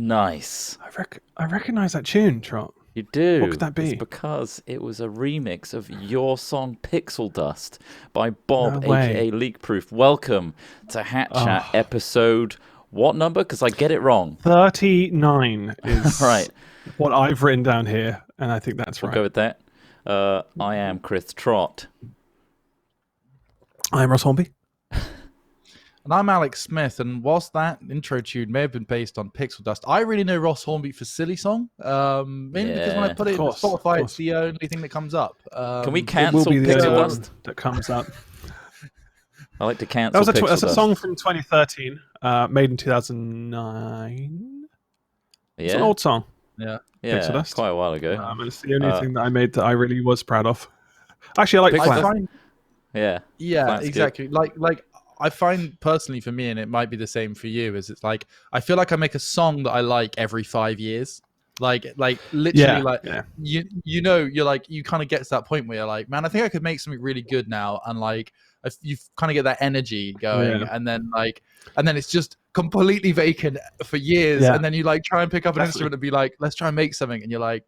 Nice. I recognize that tune, Trott. You do. What could that be? It's because it was a remix of your song Pixel Dust by Bob, No way. aka Leakproof. Welcome to Hat Chat episode... What number? Because I get it wrong. 39 is right. What I've written down here, and I think that's We'll right. go with that. I am Chris Trott. I'm Ross Hornby. And I'm Alex Smith, and whilst that intro tune may have been based on Pixel Dust, I really know Ross Hornby for Silly Song. Mainly because when I put it in Spotify, it's the only thing that comes up. Can we cancel Pixel Dust? That comes up. I like to cancel Pixel Dust. That's a song from 2013, made in 2009. Yeah. It's an old song. Yeah. Yeah, Dust. quite a while ago. And it's the only thing that I made that I really was proud of. Actually, I like Flat. Yeah, exactly. Good. Like I find personally for me, and it might be the same for you, is it's like I feel like I make a song that I like every 5 years. Like literally, you know, you're like, you kind of get to that point where you're like, man, I think I could make something really good now, and like you kind of get that energy going, and then it's just completely vacant for years, and then you like try and pick up an instrument and be like, let's try and make something, and you're like,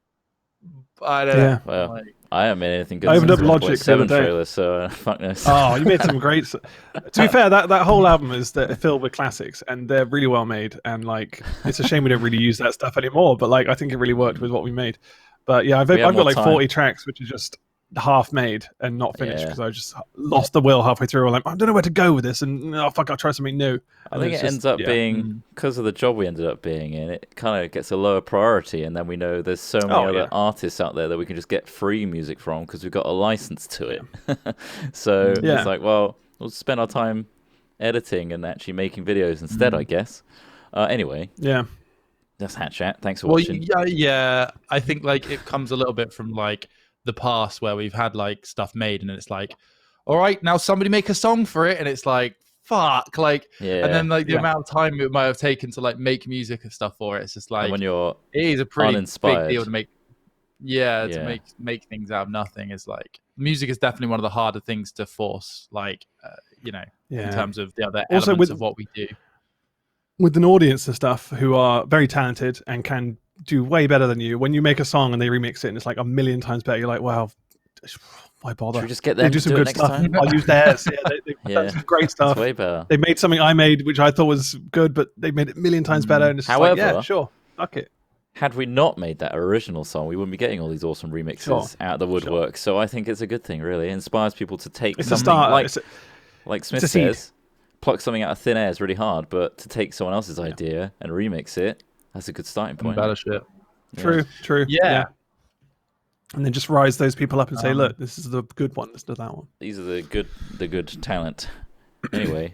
I don't know. Well, like, I haven't made anything good. I opened up since Logic the other day. trailer, so fuck this. Oh, you made some great. To be fair, that whole album is filled with classics, and they're really well made. And like, it's a shame we don't really use that stuff anymore. But like, I think it really worked with what we made. But yeah, I've got like 40 tracks, which is just half made and not finished because I just lost the will halfway through. I'm like, I don't know where to go with this, and I'll try something new. I think it ends up being, because of the job we ended up being in, it kind of gets a lower priority, and then we know there's so many other artists out there that we can just get free music from because we've got a license to it. So it's like, well, we'll spend our time editing and actually making videos instead, I guess. Anyway. Yeah. That's Hat Chat. Thanks for watching. Yeah. I think like it comes a little bit from like the past where we've had like stuff made and it's like, all right, now somebody make a song for it, and it's like, fuck, like, and then like the amount of time it might have taken to like make music and stuff for it, it's just like, and when you're it is a pretty uninspired. big deal to make. To make things out of nothing is like, music is definitely one of the harder things to force, like in terms of the other elements of what we do. With an audience and stuff who are very talented and can do way better than you, when you make a song and they remix it and it's like a million times better, you're like, wow, why bother? Should we just get them they do some good stuff. I'll use theirs. They've done some great stuff. It's way better. They made something I made which I thought was good, but they made it a million times better. And it's just like, yeah, sure, fuck it. Had we not made that original song, we wouldn't be getting all these awesome remixes out of the woodwork. So I think it's a good thing, really. It inspires people to take something like Smith says, pluck something out of thin air is really hard, but to take someone else's idea and remix it, that's a good starting point. Better shit. True. Yeah. And then just rise those people up and say, look, this is the good one, this is that one. These are the good talent. Anyway.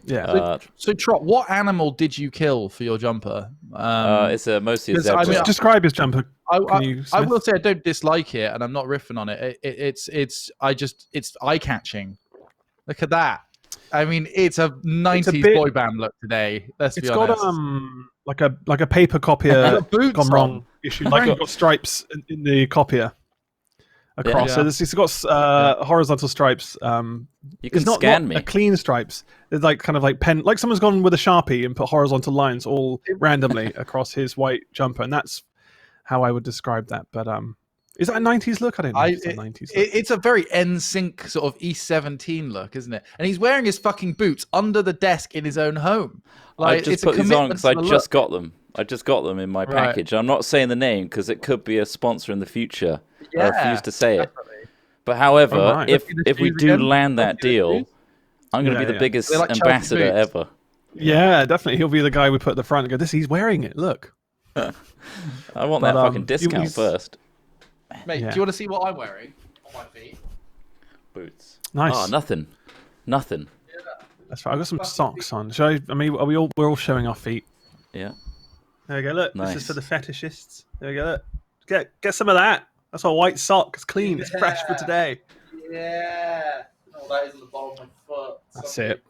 So Trott, what animal did you kill for your jumper? It's mostly a zebra. Describe his jumper. I will say I don't dislike it, and I'm not riffing on it. It's eye catching. Look at that. I mean, it's a 90s boy band look today. Let's be honest. It's got like a paper copier gone wrong issue. Like it's got stripes in the copier across. So it's got horizontal stripes. You can scan me. A clean stripes. It's like kind of like pen. Like someone's gone with a Sharpie and put horizontal lines all randomly across his white jumper, and that's how I would describe that. But is that a 90s look? I don't know. It's a 90s look. It's a very NSYNC sort of E17 look, isn't it? And he's wearing his fucking boots under the desk in his own home. Like, I just put these on because I just got them. I just got them in my package. I'm not saying the name because it could be a sponsor in the future. I refuse to say it. But however, if we do land that deal, I'm going to be the biggest ambassador ever. Yeah, definitely. He'll be the guy we put at the front and go, he's wearing it, look. I want that fucking discount first. Mate, do you want to see what I'm wearing on my feet? Boots. Nice. Oh, nothing. That's right. I've got some socks on. We're all showing our feet. Yeah. There we go. Look, nice. This is for the fetishists. There we go. Look. Get some of that. That's a white sock. It's clean. It's fresh for today. Yeah. Oh, that is on the bottom of my foot.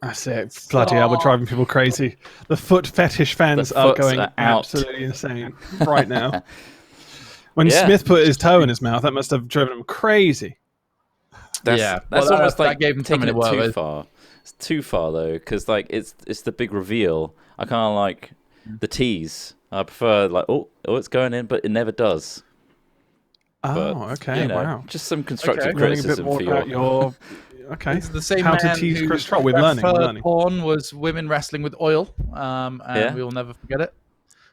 That's it. Bloody hell, we're driving people crazy. The foot fetish fans are going absolutely insane right now. When Smith put his toe in his mouth, that must have driven him crazy. That's almost like taking it too far. It's too far though, because like it's the big reveal. I kind of like the tease. I prefer like, oh, it's going in, but it never does. Okay, you know, wow. Just some constructive Learning criticism a bit more about your. Okay. It's the same How to man tease who Chris Trott. We're learning. Porn was women wrestling with oil, and we will never forget it.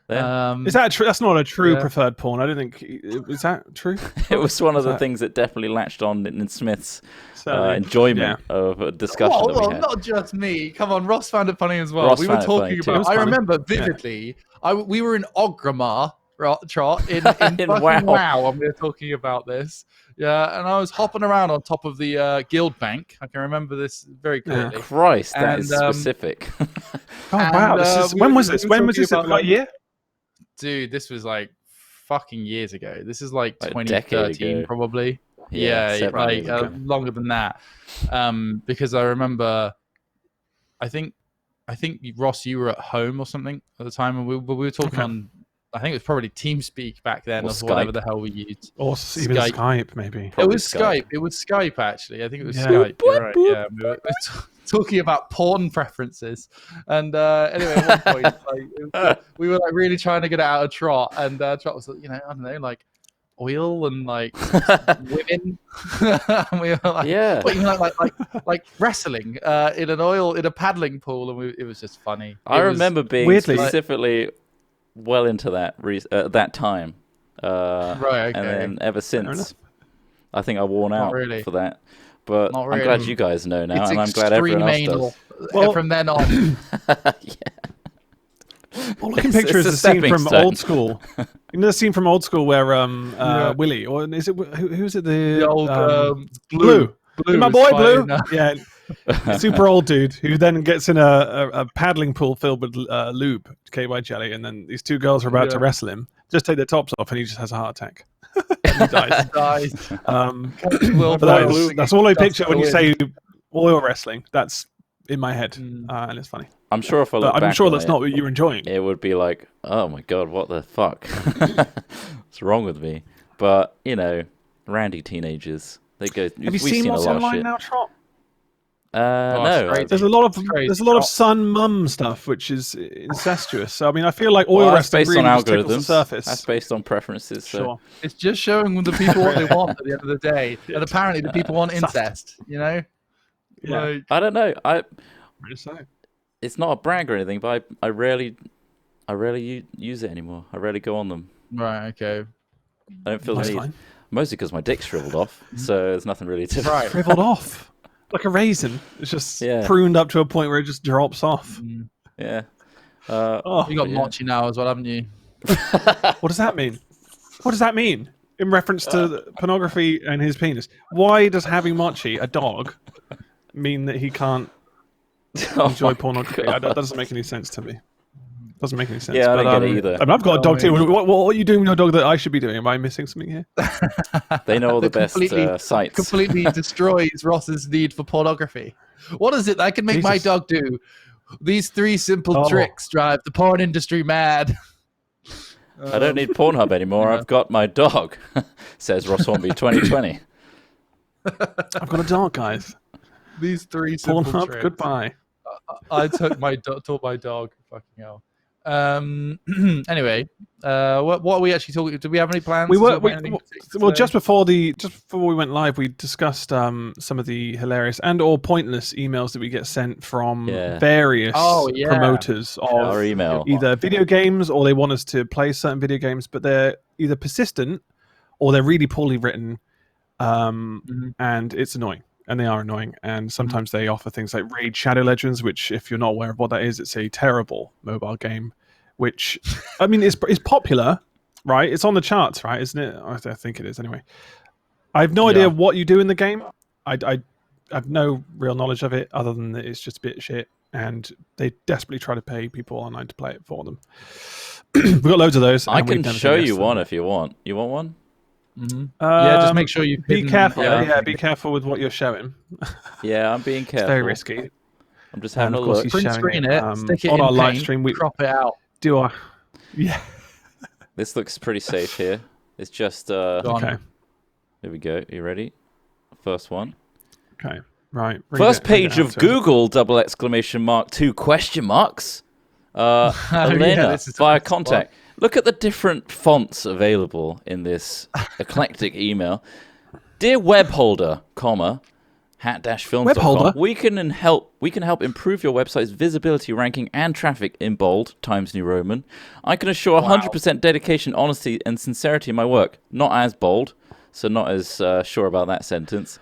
Yeah. Is that true? That's not a true preferred porn. I don't think. Is that true? It was one of the things that definitely latched on in Smith's enjoyment of a discussion that we had. Not just me. Come on, Ross found it funny as well. We were talking about. I remember vividly. We were in Ogramar, Trott, in Wow, and we were talking about this. Yeah, and I was hopping around on top of the guild bank. I can remember this very clearly. Christ, that is specific. Wow! When was this? When was this? About a year? Dude, this was like fucking years ago. This is like 2013 probably. Yeah, like longer than that. Because I remember, I think Ross, you were at home or something at the time, and we were talking on. I think it was probably TeamSpeak back then, or whatever the hell we used. Or even Skype, maybe. Probably it was Skype. It was Skype, actually. I think it was Skype. You're right. Yeah, we were talking about porn preferences. And anyway, at one point, we were like really trying to get it out of Trott, and Trott was like, I don't know, like oil and like women. And we were like, what, you know, like wrestling in a paddling pool, and it was just funny. I remember being specifically well into that that time, right? Okay. And then ever since, I think I worn out for that. But I'm glad you guys know now, and I'm glad everyone else does. Well, from then on, All I can picture is the scene from Old School. You know the scene from Old School where Willie, or is it who's it? The old Blue. My boy Blue. Yeah. Super old dude who then gets in a paddling pool filled with lube, KY jelly, and then these two girls are about to wrestle him. Just take their tops off, and he just has a heart attack. And he dies. That's all I picture when you say oil wrestling. That's in my head, and it's funny. I'm sure if I look back, I'm sure that's not what you're enjoying. It would be like, oh my god, what the fuck? What's wrong with me? But randy teenagers, they go. Have you seen what's online now, Trott? No, there's a lot of son mum stuff which is incestuous. So I mean, I feel like oil wrestling really just tickles the surface. That's based on preferences. So. Sure, it's just showing the people what they want at the end of the day, and apparently the people want incest. Yeah. Like, I don't know. It's not a brag or anything, but I rarely use it anymore. I rarely go on them. Right. Okay. I don't feel the need. Fine. Mostly because my dick's shriveled off, so there's nothing really to. Right. Shriveled off. Like a raisin. It's just pruned up to a point where it just drops off. Yeah. You got mochi now as well, haven't you? What does that mean? What does that mean? In reference to pornography and his penis. Why does having mochi, a dog, mean that he can't enjoy pornography? That doesn't make any sense to me. Doesn't make any sense. Yeah, I don't get it either. I mean, I've got a dog too. What are you doing with your dog that I should be doing? Am I missing something here? They know all the best sites. Completely destroys Ross's need for pornography. What is it I can make my dog do? These 3 simple tricks drive the porn industry mad. I don't need Pornhub anymore. I've got my dog, says Ross Hornby 2020. I've got a dog, guys. These 3 simple Pornhub, tricks. Goodbye. I taught my dog. Fucking hell. Anyway, what are we actually talking? Do we have any plans? Just before we went live, we discussed some of the hilarious and or pointless emails that we get sent from various promoters of our email, either video games or they want us to play certain video games, but they're either persistent or they're really poorly written, and it's annoying. And they are annoying, and sometimes they offer things like Raid Shadow Legends, which, if you're not aware of what that is, it's a terrible mobile game, which, I mean, is popular, right? It's on the charts, right? Isn't it? I think it is, anyway. I have no idea what you do in the game. I have no real knowledge of it, other than that it's just a bit shit, and they desperately try to pay people online to play it for them. We've got loads of those. I can show you one if you want. You want one? Just make sure you be careful. Be careful with what you're showing. Yeah, I'm being careful. It's very risky. I'm just having a look. Print screen it, stick it on in our live stream. We crop it out. Yeah. This looks pretty safe here. It's just okay. Here we go. You ready? First one. Okay. Right. First page of Google! ! 2 question marks. Elena via contact. Look at the different fonts available in this eclectic email. Dear webholder, comma, hat-films.com. We can help improve your website's visibility, ranking, and traffic in bold, Times New Roman. I can assure 100% dedication, honesty, and sincerity in my work. Not as bold, so not as sure about that sentence.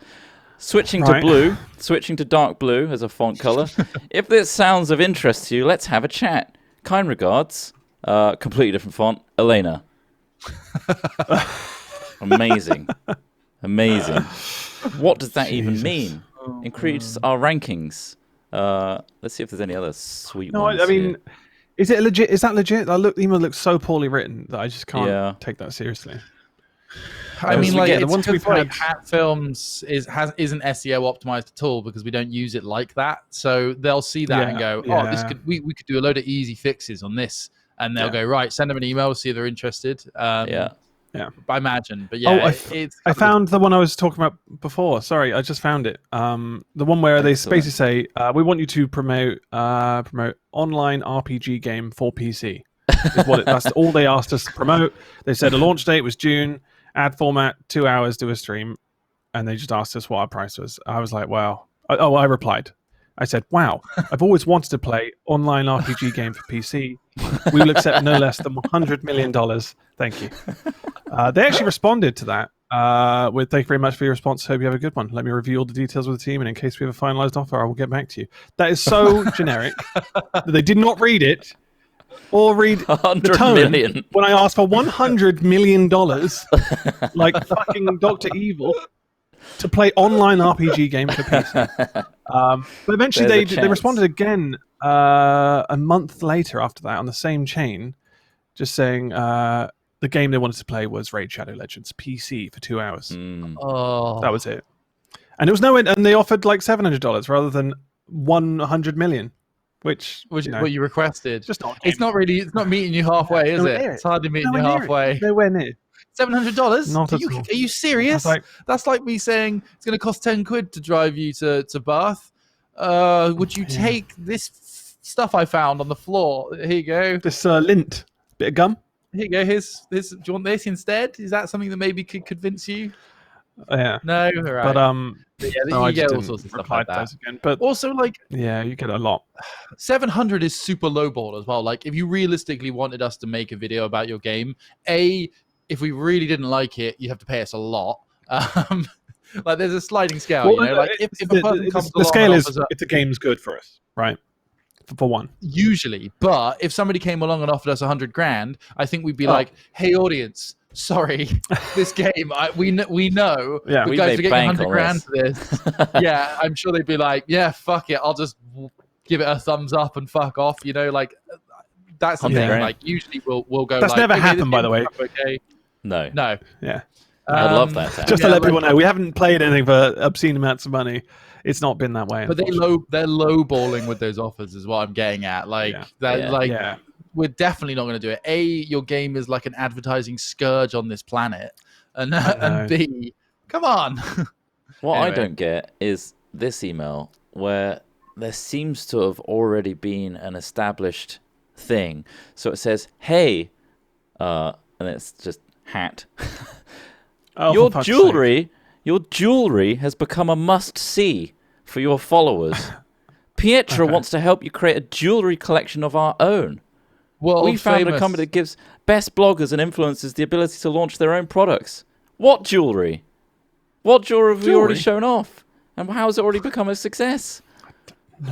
Switching to dark blue as a font color. If this sounds of interest to you, let's have a chat. Kind regards, completely different font, Elena. Amazing. What does that even mean? Increase our rankings. Let's see if there's any other sweet ones. No, I mean, is it legit? Is that legit? The email looks so poorly written that I just can't take that seriously. I mean, like, the ones we've had, Hat Films isn't SEO optimized at all because we don't use it like that. So they'll see that and go, "Oh, we could do a load of easy fixes on this," and they'll go, "Right, send them an email, see if they're interested." Yeah. I imagine, but yeah, I found the one I was talking about before. Sorry, I just found it. The one where they basically say, "We want you to promote online RPG game for PC." That's all they asked us to promote. They said a launch date was June. Ad format, 2 hours, do a stream, and they just asked us what our price was. I was like, wow. I replied. I said, wow, I've always wanted to play online RPG game for PC. We will accept no less than $100 million. Thank you. They actually responded to that with, thank you very much for your response. Hope you have a good one. Let me review all the details with the team, and in case we have a finalized offer, I will get back to you. That is so generic that they did not read it. Or read the tone when I asked for $100 million, like fucking Dr. Evil, to play online RPG game for PC. But eventually they responded again a month later after that on the same chain, just saying the game they wanted to play was Raid Shadow Legends PC for 2 hours. That was it. And it was and they offered like $700 rather than $100 million. Which what you requested. It's not meeting you halfway, is it? It's hardly meeting you halfway. Nowhere near. $700? Not at all. Are you serious? That's like me saying it's going to cost £10 to drive you to Bath. Would you take this stuff I found on the floor? Here you go. This lint, bit of gum. Here you go. Here's. Do you want this instead? Is that something that maybe could convince you? Yeah. No, all right. But you get all sorts of stuff like that. Again. But also, like, you get a lot. 700 is super lowball as well. Like, if you realistically wanted us to make a video about your game, if we really didn't like it, you have to pay us a lot. Like, there's a sliding scale. Well, like if a person comes the scale is if the game's good for us, right? For one, usually. But if somebody came along and offered us $100,000, I think we'd be like, "Hey, audience. Sorry, this game. We know. We guys to get $100,000 for this. Yeah, I'm sure they'd be like, yeah, fuck it. I'll just give it a thumbs up and fuck off. You know, like that's the thing. Like usually we'll go. That's never happened, by the way. Okay. No. Yeah. I'd love that. Just to let people know, we haven't played anything for obscene amounts of money. It's not been that way. But they're lowballing with those offers, is what I'm getting at. Like we're definitely not going to do it. A, your game is like an advertising scourge on this planet, and B, come on. What anyway. I don't get is this email where there seems to have already been an established thing. So it says, "Hey," and it's just hat. Your jewelry has become a must-see for your followers. Pietra wants to help you create a jewelry collection of our own. We found a company that gives best bloggers and influencers the ability to launch their own products. What jewelry? What jewelry have we already shown off? And how has it already become a success?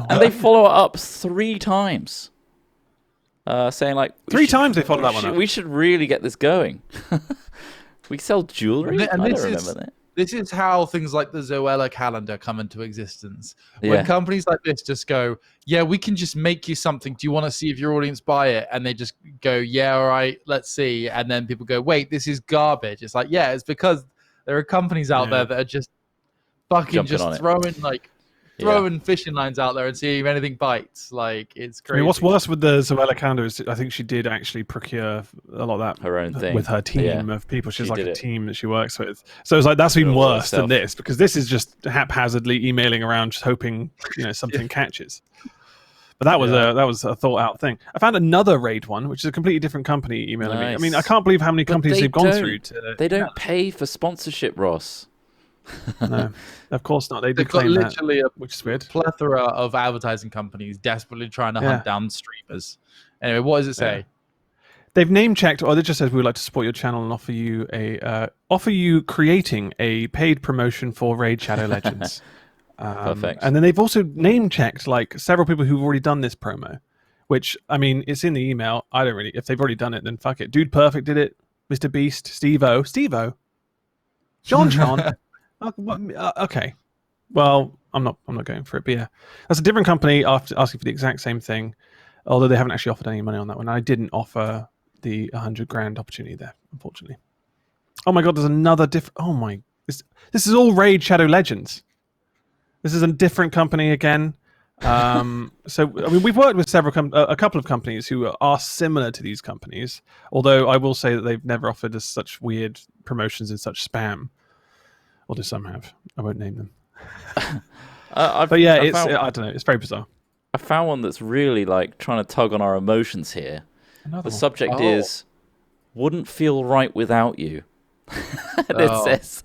And they follow it up 3 times. Saying like... 3 times they followed that one up. We should really get this going. We sell jewelry? I don't remember that. This is how things like the Zoella calendar come into existence. When companies like this just go, yeah, we can just make you something. Do you want to see if your audience buy it? And they just go, yeah, all right, let's see. And then people go, wait, this is garbage. It's like, yeah, it's because there are companies out there that are just fucking throwing fishing lines out there and seeing if anything bites. Like, it's crazy. I mean, what's worse with the Zoella calendar is I think she did actually procure a lot of that her own thing with her team of people. She's like a team that she works with. So it's like that's even worse than this, because this is just haphazardly emailing around, just hoping something catches. But that was a thought out thing. I found another Raid one, which is a completely different company emailing me. I mean, I can't believe how many companies they've gone through. They don't pay for sponsorship, Ross. No, of course not. They've got literally which is weird. Plethora of advertising companies desperately trying to hunt down streamers. Anyway, what does it say? They've name checked, or it just says we would like to support your channel and offer you creating a paid promotion for Raid Shadow Legends. Perfect. And then they've also name checked like several people who've already done this promo, which I mean, it's in the email. I don't really. If they've already done it, then fuck it. Dude Perfect did it. Mr. Beast, Steve-O, John. Okay. Well, I'm not going for it. But yeah, that's a different company asking for the exact same thing, although they haven't actually offered any money on that one. I didn't offer the 100 grand opportunity there, unfortunately. Oh my god, there's another different. Oh my, this is all Raid Shadow Legends. This is a different company again. So I mean, we've worked with a couple of companies who are similar to these companies. Although I will say that they've never offered us such weird promotions and such spam. Although some have, I won't name them. But yeah, I don't know. It's very bizarre. I found one that's really like trying to tug on our emotions here. The subject is "Wouldn't feel right without you." And it says,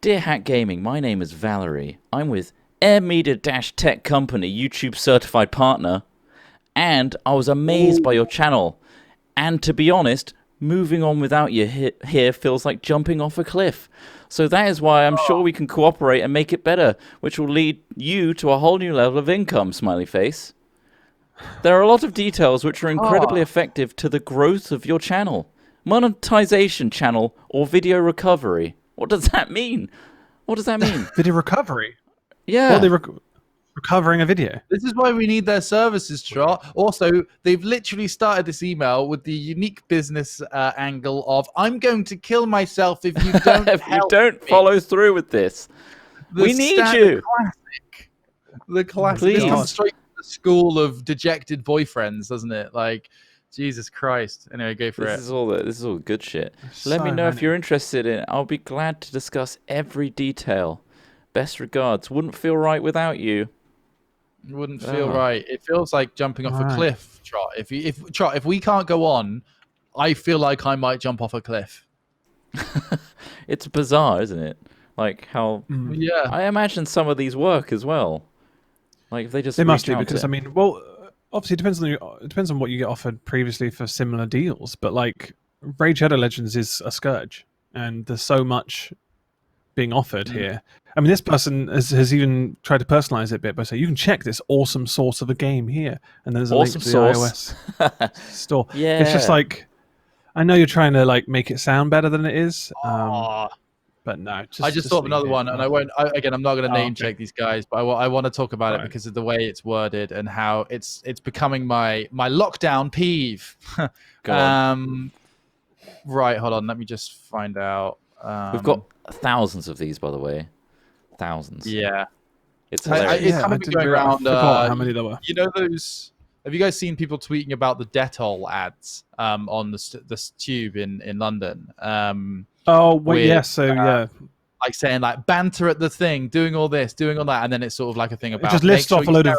"Dear Hack Gaming, my name is Valerie. I'm with Air Media Tech Company, YouTube certified partner, and I was amazed by your channel. And to be honest, moving on without you here feels like jumping off a cliff. So that is why I'm sure we can cooperate and make it better, which will lead you to a whole new level of income, smiley face. There are a lot of details which are incredibly effective to the growth of your channel. Monetization channel or video recovery." What does that mean? What does that mean? Video recovery? Yeah. Well, recovering a video. This is why we need their services, Trott. Also, they've literally started this email with the unique business angle of, I'm going to kill myself if you don't if you don't follow through with this. We need you. The classic. Please. This comes straight from the school of dejected boyfriends, doesn't it? Like, Jesus Christ. Anyway, go for it. This is all good shit. Let me know if you're interested in it. I'll be glad to discuss every detail. Best regards. Wouldn't feel right without you. Wouldn't feel right. It feels like jumping off a cliff, Trott. If we can't go on, I feel like I might jump off a cliff. It's bizarre, isn't it? Like how I imagine some of these work as well. Like if they must do, because I mean, well, obviously it depends on what you get offered previously for similar deals, but like Raid Shadow Legends is a scourge, and there's so much being offered here. I mean, this person has even tried to personalize it a bit by saying you can check this awesome source of a game here, and then there's a link to the iOS store. Yeah, it's just like, I know you're trying to like make it sound better than it is, but no. I just thought of another one, and I won't. Again, I'm not going to name check these guys, but I want to talk about it because of the way it's worded and how it's becoming my lockdown peeve. Right, hold on. Let me just find out. We've got thousands of these, by the way. Thousands. Yeah. It's hilarious. It's kind of been going around. How many there were? You know those? Have you guys seen people tweeting about the Dettol ads on the tube in London? Like saying like banter at the thing, doing all this, doing all that, and then it's sort of like a thing about it just lists off a load of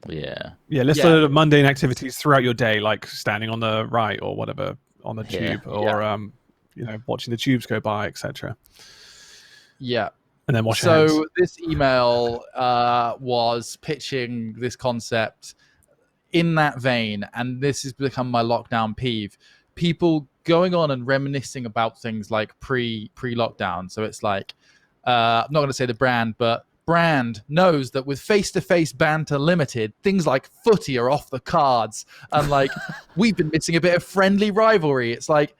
lists a load of mundane activities throughout your day, like standing on the right or whatever on the tube, or watching the tubes go by, etc. Yeah. And then wash your hands. So this email was pitching this concept in that vein, and this has become my lockdown peeve. People going on and reminiscing about things like pre-lockdown. So it's like, I'm not going to say the brand, but brand knows that with face-to-face banter limited, things like footy are off the cards. And like, we've been missing a bit of friendly rivalry. It's like,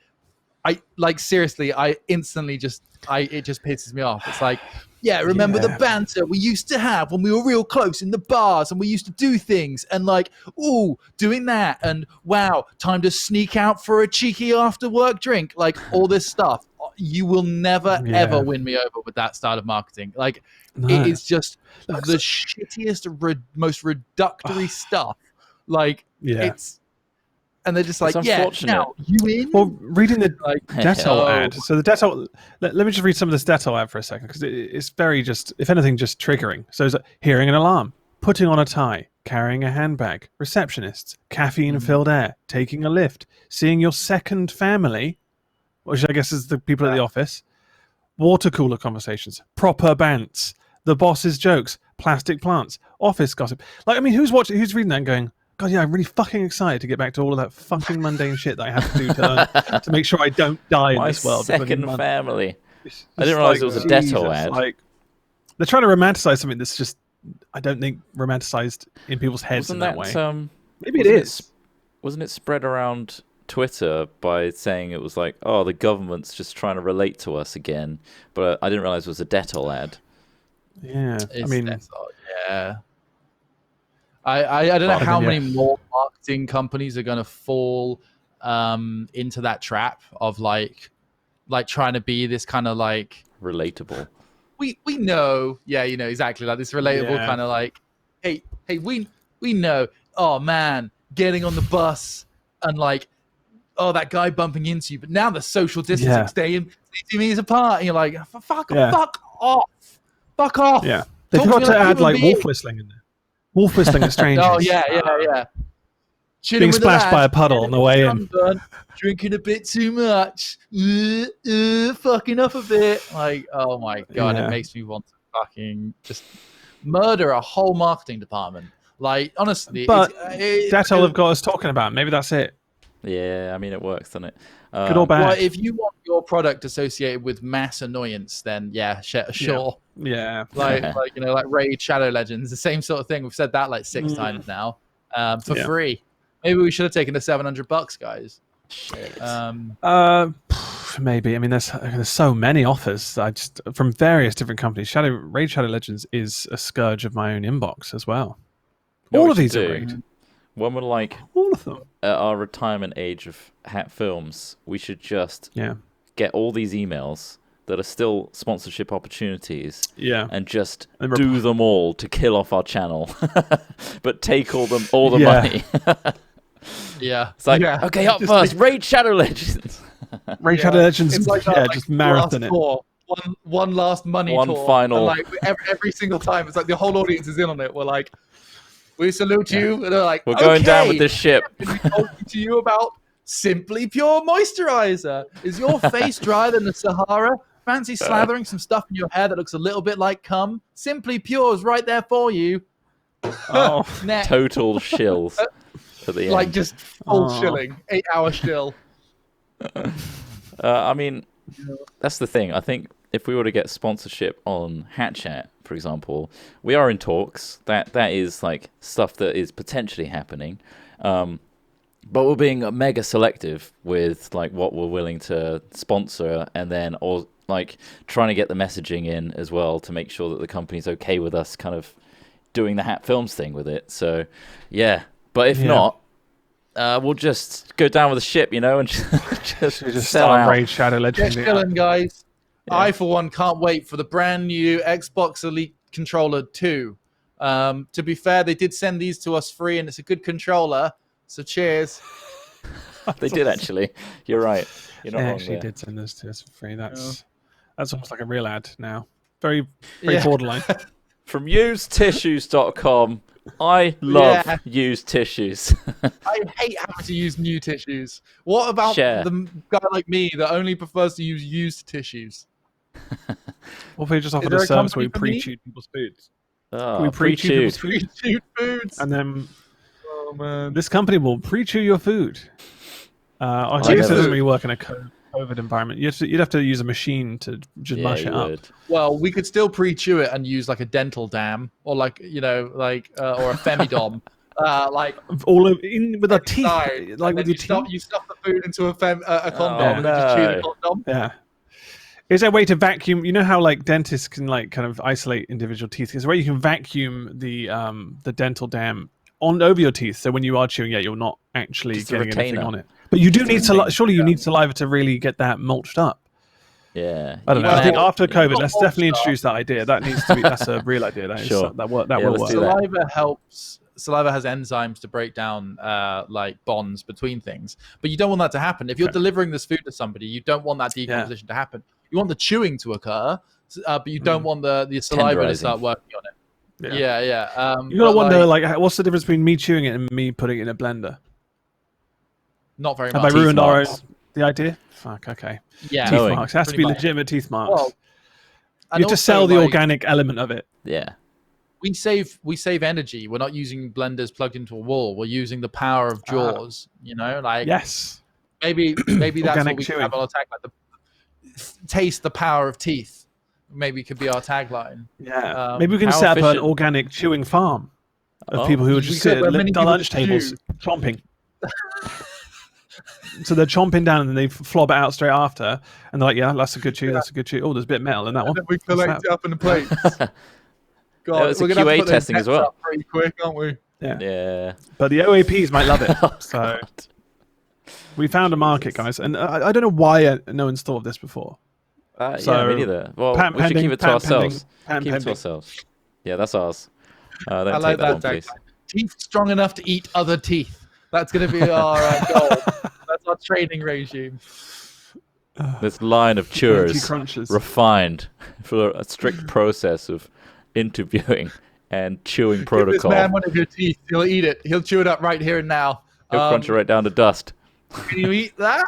seriously, it just pisses me off. It's like, remember the banter we used to have when we were real close in the bars and we used to do things and like, ooh, doing that. And wow, time to sneak out for a cheeky after work drink. Like all this stuff. You will never, ever win me over with that style of marketing. Like it is just the shittiest, most reductory stuff. Like it's, and they're just like, now you in? Well, reading the Dettol ad. So the Dettol, let me just read some of this Dettol ad for a second, because it's very just, if anything, just triggering. So it's like, hearing an alarm, putting on a tie, carrying a handbag, receptionists, caffeine-filled air, taking a lift, seeing your second family, which I guess is the people at the office, water cooler conversations, proper bants, the boss's jokes, plastic plants, office gossip. Like, I mean, who's reading that and going, God, yeah, I'm really fucking excited to get back to all of that fucking mundane shit that I have to do to make sure I don't die in this world. My second family. I didn't realize it was a Detto ad. Like, they're trying to romanticize something that's just, I don't think, romanticized in people's heads in that way. Maybe it is. Wasn't it spread around Twitter by saying it was like, oh, the government's just trying to relate to us again? But I didn't realize it was a Detto ad. Yeah, yeah. I don't know how many more marketing companies are going to fall into that trap of like trying to be this kind of like relatable. We know, yeah, you know, exactly, like this relatable kind of like, hey, we know, oh man, getting on the bus and like, oh, that guy bumping into you, but now the social distancing, staying 2 meters apart, and you're like, fuck off. Yeah, they forgot to add like wolf whistling in there. Wolf whistling at strangers. Oh yeah. Being splashed by a puddle on the way in. Drinking a bit too much. Fucking up a bit. Like, oh my God, it makes me want to fucking just murder a whole marketing department. Like, honestly. But that's all they've got us talking about. Maybe that's it. Yeah, I mean, it works, doesn't it? Good or bad. Well, if you want your product associated with mass annoyance, then sure. Yeah. Like you know, like Raid Shadow Legends, the same sort of thing. We've said that like 6 times now. For free. Maybe we should have taken the $700, guys. Shit. Maybe. I mean, there's so many offers. From various different companies. Raid Shadow Legends is a scourge of my own inbox as well. All of these are great. When we're like all of them at our retirement age of Hat Films, we should just get all these emails that are still sponsorship opportunities, and just do them all to kill off our channel, but take all the money. It's like okay, up first, Raid Shadow Legends. Raid Shadow Legends, it's like just marathon it. One last money one tour. Final. And like every single time, it's like the whole audience is in on it. We're like, we salute you. And they're like, we're going down with this ship. We're talking to you about Simply Pure Moisturizer. Is your face drier than the Sahara? Fancy slathering some stuff in your hair that looks a little bit like cum? Simply Pure is right there for you. Oh, total shills at the end. Like just full shilling, 8-hour shill. I mean, that's the thing. I think if we were to get sponsorship on Hat Chat, for example, we are in talks. That is like stuff that is potentially happening. But we're being mega selective with like what we're willing to sponsor, and then like trying to get the messaging in as well to make sure that the company's okay with us kind of doing the Hat Films thing with it. So yeah, but if not, we'll just go down with the ship, you know, and just sell out. Raid Shadow Legends. Get chilling, guys. I, for one, can't wait for the brand new Xbox Elite Controller 2. To be fair, they did send these to us free, and it's a good controller. So cheers. They did actually. You're right. You're not wrong actually there. did send this to us for free. That's almost like a real ad now. Very borderline. From usedtissues.com. I love used tissues. I hate having to use new tissues. What about the guy like me that only prefers to use used tissues? What if we just offered a service where we pre-chewed people's foods? Oh, we pre-chewed foods. And then this company will pre-chew your food. I guess it doesn't really work in a COVID environment. You'd have to use a machine to just mush it up. Well, we could still pre-chew it and use like a dental dam, or like or a femidom. Like all with our teeth, like with your teeth. You stuff the food into a condom and then just chew the condom. Yeah. Is there a way to vacuum? You know how like dentists can like kind of isolate individual teeth. Is there a way you can vacuum the dental dam over your teeth, so when you are chewing it, you're not actually just getting anything on it. But you do need surely you need saliva to really get that mulched up. Yeah, I don't know. I think after COVID, let's definitely introduce that idea. That needs to be. That's a real idea. That will work. Saliva helps. Saliva has enzymes to break down like bonds between things, but you don't want that to happen. If you're delivering this food to somebody, you don't want that decomposition to happen. You want the chewing to occur, but you don't want the saliva to start working on it. Yeah. You gotta wonder, like, what's the difference between me chewing it and me putting it in a blender? Not very much. Have I ruined the idea? Fuck. Okay. Yeah. Teeth marks. It has to be legitimate teeth marks. Well, you have to sell the organic element of it. Yeah. We save energy. We're not using blenders plugged into a wall. We're using the power of jaws. Like yes. Maybe that's what we can have on our tagline. Taste the power of teeth. Maybe could be our tagline. Yeah. Maybe we can set up an organic chewing farm of people who would just sit at lunch tables chomping. So they're chomping down and then they flob it out straight after, and they're like, "Yeah, that's a good chew. That's a good chew. Oh, there's a bit of metal in that one." And we collect it up in the plates. God, it's a QA testing as well. Pretty quick, aren't we? Yeah. But the OAPs might love it. So we found a market, guys, and I don't know why no one's thought of this before. Yeah, me neither. Well, we should keep it to ourselves. Keep it to ourselves. Yeah, that's ours. Don't take that one, please. Teeth strong enough to eat other teeth. That's going to be our goal. That's our training regime. This line of chewers refined for a strict process of interviewing and chewing protocol. Give this man one of your teeth. He'll eat it. He'll chew it up right here and now. He'll crunch it right down to dust. Can you eat that?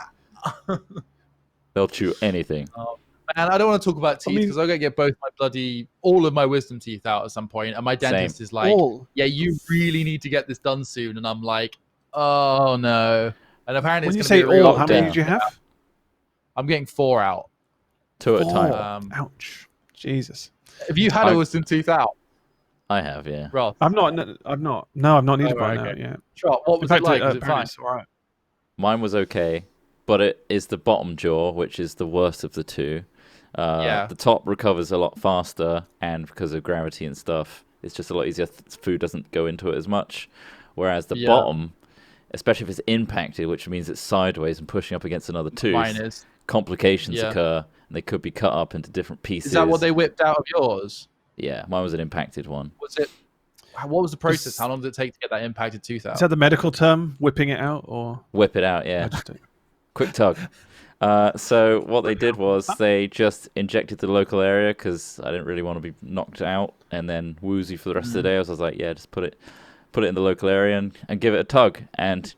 They'll chew anything. And I don't want to talk about teeth because I'm going to get all of my wisdom teeth out at some point. And my dentist is like, yeah, you really need to get this done soon. And I'm like, oh no. And apparently when it's going to be all, how many did you have? I'm getting 4 out. 2 at a time. Ouch. Jesus. Have you had a wisdom tooth out? I have, yeah. Ross? I've not. No, I've not needed one out yet. Trott, what was it like? Was it fine? All right. Mine was okay, but it is the bottom jaw, which is the worst of the two. The top recovers a lot faster, and because of gravity and stuff, it's just a lot easier. Food doesn't go into it as much. Whereas the bottom, especially if it's impacted, which means it's sideways and pushing up against another tooth, complications occur, and they could be cut up into different pieces. Is that what they whipped out of yours? Yeah, mine was an impacted one. Was it? What was the process? How long did it take to get that impacted tooth out? Is that the medical term, whipping it out, or whip it out? Yeah, quick tug. So what they did was they just injected the local area because I didn't really want to be knocked out and then woozy for the rest of the day. I was like, yeah, just put it in the local area and give it a tug. And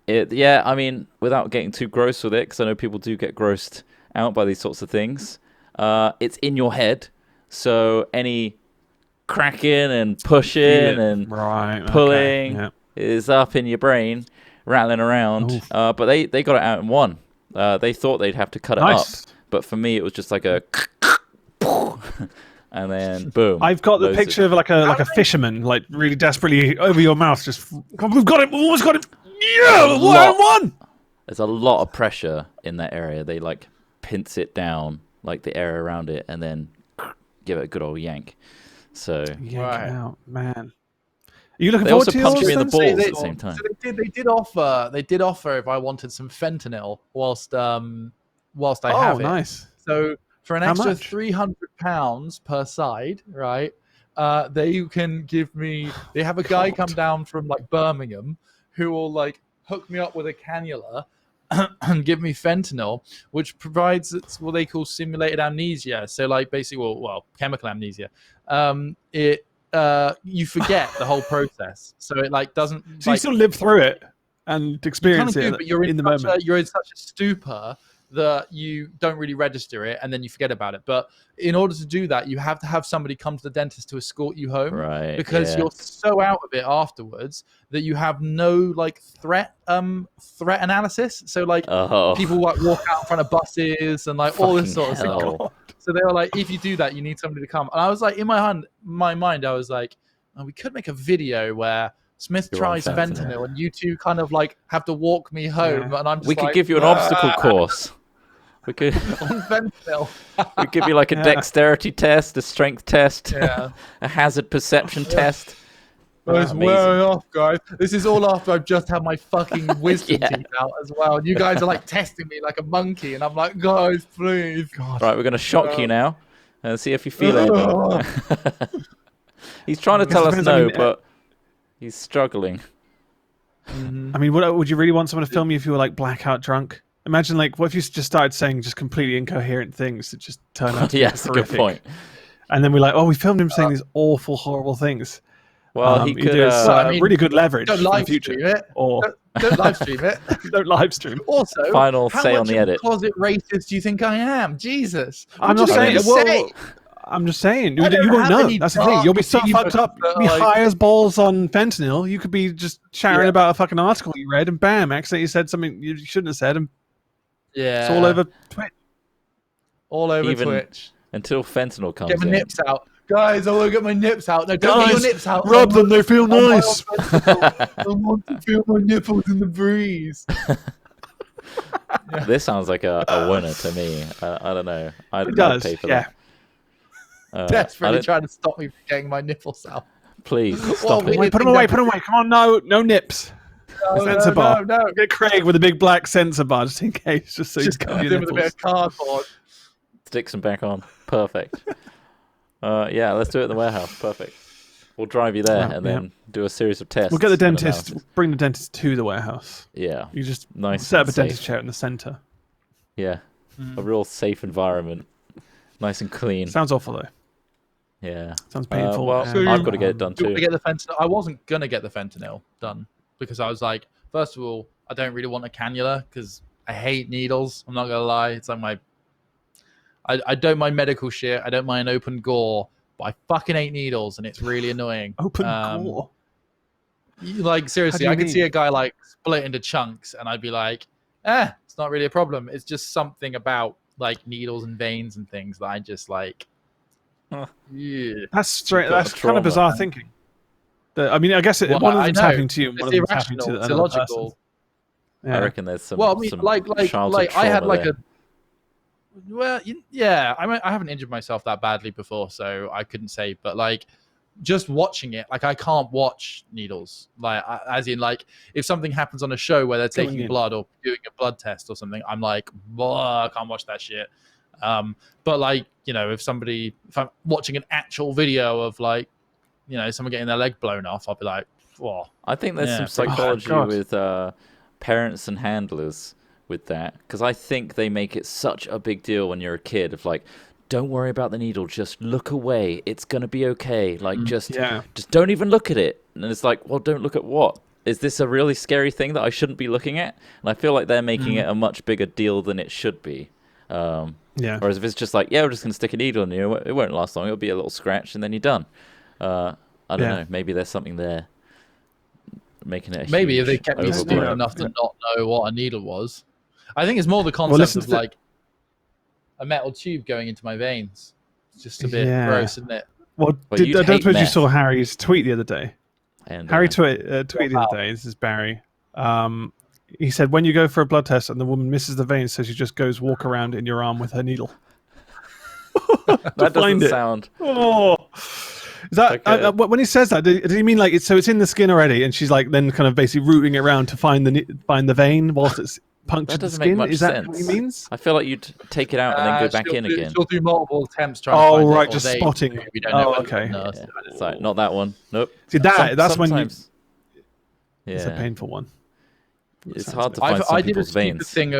I mean, without getting too gross with it, because I know people do get grossed out by these sorts of things. It's in your head, so any cracking and pushing and pulling is up in your brain, rattling around. But they got it out in one. They thought they'd have to cut it up, but for me it was just like a and then boom. I've got the picture of like a fisherman, like really desperately over your mouth, just we've got it, we've almost got it. Yeah, one. There's a lot of pressure in that area. They like pinch it down, like the area around it, and then give it a good old yank. So out, man. Are you looking forward to punch me in the balls at the same time. So they did offer if I wanted some fentanyl whilst I have it. Oh, nice. So for an extra £300 per side, right? They can give me. They have a guy come down from like Birmingham who will like hook me up with a cannula and give me fentanyl, which provides what they call simulated amnesia. So like basically, well, chemical amnesia. You forget the whole process, so it like doesn't. So you still live through it and experience it, but you're in the moment. You're in such a stupor that you don't really register it, and then you forget about it. But in order to do that, you have to have somebody come to the dentist to escort you home, right? Because you're so out of it afterwards that you have no like threat analysis. So like people like walk out in front of buses and like all this sort of stuff. So they were like, if you do that, you need somebody to come. And I was like, in my mind, I was like, we could make a video where Smith tries fentanyl and you two kind of like have to walk me home. And I'm just could give you an obstacle course. We could on fentanyl. We'd give you like a dexterity test, a strength test, a hazard perception test. It's wearing off, guys. This is all after I've just had my fucking wisdom teeth out as well. And you guys are like testing me like a monkey, and I'm like, guys, please. God. Right, we're gonna shock you now and see if you feel it. He's trying to tell us no, but he's struggling. I mean, would you really want someone to film you if you were like blackout drunk? Imagine like, what if you just started saying just completely incoherent things that just turn out to be that's a good point. and then we're like, oh, we filmed him saying these awful, horrible things. Well, he could. Really good leverage don't for the live future. stream it. Or don't live stream it. Don't live stream. Also, final how say much on the of a edit. closet racist do you think I am? Jesus. I'm not saying. Well, I'm just saying. You won't know. That's the thing. You'll be so fucked up. You'll be high as balls on fentanyl. You could be just chatting about a fucking article you read, and bam, accidentally said something you shouldn't have said, and it's all over Twitch. All over Twitch. Until fentanyl comes in. Get my nips out. Guys, I want to get my nips out. No, don't get your nips out. Rub them, they feel nice. I want to feel my nipples in the breeze. This sounds like a winner to me. I don't know. It does, pay for that. Desperately trying to stop me from getting my nipples out. Please, stop it. Wait, put them away. Come on, no nips. Sensor bar. No. Get Craig with a big black sensor bar just in case. Just so just comes in with a bit of cardboard. Sticks them back on. Perfect. Yeah, let's do it in the warehouse. Perfect. We'll drive you there and then do a series of tests. We'll get the dentist. Bring the dentist to the warehouse. Yeah. You just set up a dentist chair in the center. Yeah. A real safe environment. Nice and clean. Sounds awful though. Yeah. Sounds painful. Well, I've got to get it done too. Get the fentanyl. I wasn't going to get the fentanyl done because I was like, first of all, I don't really want a cannula because I hate needles. I'm not going to lie. It's like I don't mind medical shit. I don't mind open gore, but I fucking hate needles, and it's really annoying. Open gore? Like, seriously, I could see a guy, like, split into chunks, and I'd be like, it's not really a problem. It's just something about, like, needles and veins and things that I just, like... Yeah. That's straight. That's kind of bizarre thinking. I mean, I guess one of them's happening to you, and one of them's happening to another person. Yeah. I reckon there's some. Well, I mean, some like I had like there. Well, yeah, I haven't injured myself that badly before, so I couldn't say. But like, just watching it, like I can't watch needles. Like, as in, like, if something happens on a show where they're taking blood or doing a blood test or something, I'm like, I can't watch that shit. But like, you know, if I'm watching an actual video of like, you know, someone getting their leg blown off, I'll be like, whoa. I think there's some psychology with parents and handlers with that, because I think they make it such a big deal when you're a kid of like, don't worry about the needle, just look away, it's gonna be okay. Like just don't even look at it. And it's like, well, don't look at what? Is this a really scary thing that I shouldn't be looking at? And I feel like they're making it a much bigger deal than it should be. Whereas if it's just like, we're just gonna stick a needle in you, it won't last long. It'll be a little scratch and then you're done. I don't know. Maybe there's something there making it. Maybe if they kept me stupid enough to not know what a needle was. I think it's more the concept of like a metal tube going into my veins. It's just a bit gross, isn't it? Well, I don't suppose you saw Harry's tweet the other day. And, Harry tweeted the other day. This is Barry. He said, when you go for a blood test and the woman misses the vein, so she just goes walk around in your arm with her needle. That doesn't sound... Oh. Is that when he says that? Does he mean like it's in the skin already, and she's like then kind of basically rooting it around to find the vein whilst it's punctured the skin? Is that what he means? I feel like you'd take it out and then go back in again. She'll do multiple attempts trying to find it. Just spotting. Okay. It's like not that one. Nope. See that's when you. Yeah. It's a painful one. It's hard to find some people's veins. I did a thing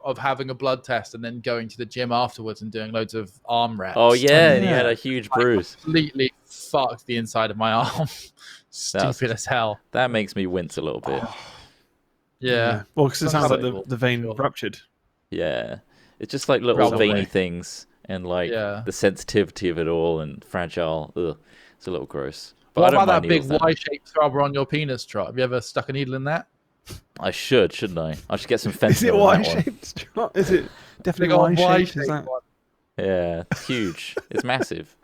of having a blood test and then going to the gym afterwards and doing loads of arm reps. Oh yeah, and you had a huge bruise. I completely fucked the inside of my arm. Stupid as hell. That makes me wince a little bit. Yeah. Well, because it sounds like the vein ruptured. Yeah. It's just like little veiny things and like the sensitivity of it all and fragile. Ugh. It's a little gross. But what about that big Y-shaped throbber on your penis, Trott? Have you ever stuck a needle in that? I shouldn't I? I should get some fentanyl. Is it Y-shaped? Is it definitely Y-shaped? Yeah, it's huge. It's massive.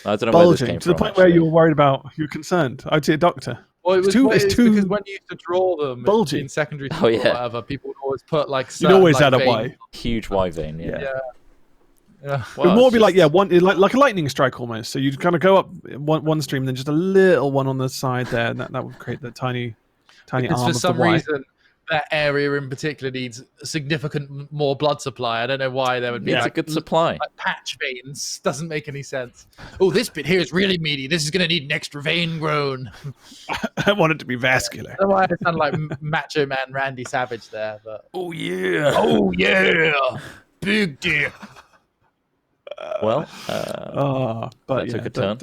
I don't know bulging, where this came to the point where you were worried about, you were concerned. I'd see a doctor. Well, it's too because when you used to draw them bulgy in secondary school or whatever, people would always put like you'd always add a Y. Huge Y vein, yeah. Well, it would more be like like a lightning strike almost. So you'd kind of go up one stream, and then just a little one on the side there, and that would create the tiny because arm for some of the Y. reason that area in particular needs significant more blood supply. I don't know why there would be a good supply. Like patch veins doesn't make any sense. Oh, this bit here is really meaty. This is going to need an extra vein grown. I want it to be vascular. I don't know why I sound like Macho Man Randy Savage there, but oh yeah, big dick. Well, but that took a turn.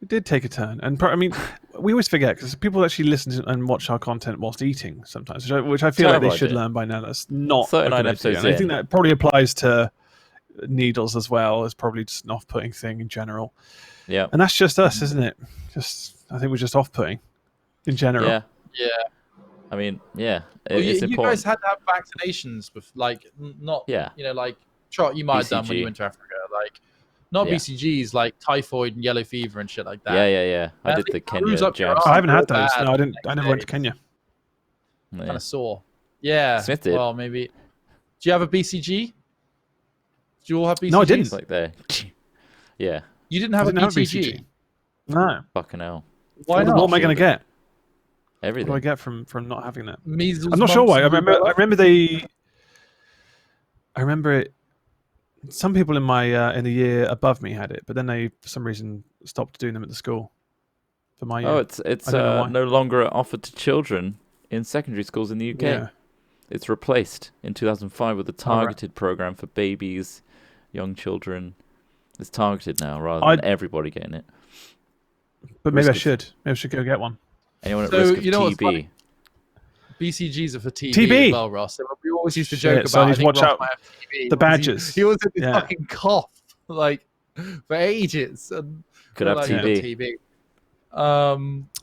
It did take a turn, and I mean, we always forget because people actually listen to and watch our content whilst eating sometimes, which I feel like they should learn by now. That's not 39 episodes. And I think that probably applies to needles as well. It's probably just an off-putting thing in general. Yeah, and that's just us, isn't it? I think we're just off-putting in general. Yeah. Yeah. I mean, yeah, it's important. You guys had to have vaccinations, not. Yeah. Like Trott, you might have done when you went to Africa, Not BCGs, like typhoid and yellow fever and shit like that. Yeah. I did the Kenya jabs. I haven't had those. No, I didn't. I never went to Kenya. Kind of sore. Yeah. Smith did. Well, maybe. Do you have a BCG? Do you all have BCGs? No, I didn't. Like there. Yeah. You didn't have a BCG? No. Fucking hell. Why not? What am I going to get? Everything. What do I get from not having that? Measles. I'm not sure why. I remember it. Some people in my in the year above me had it, but then they, for some reason, stopped doing them at the school. For my year. Oh, it's no longer offered to children in secondary schools in the UK. Yeah. It's replaced in 2005 with a targeted program for babies, young children. It's targeted now rather than everybody getting it. But maybe I should go get one. Anyone at risk of TB? BCGs are for TB as well, Ross. We always used to joke about. So I need to watch out the badges. He always had this fucking cough, for ages. And could have TB.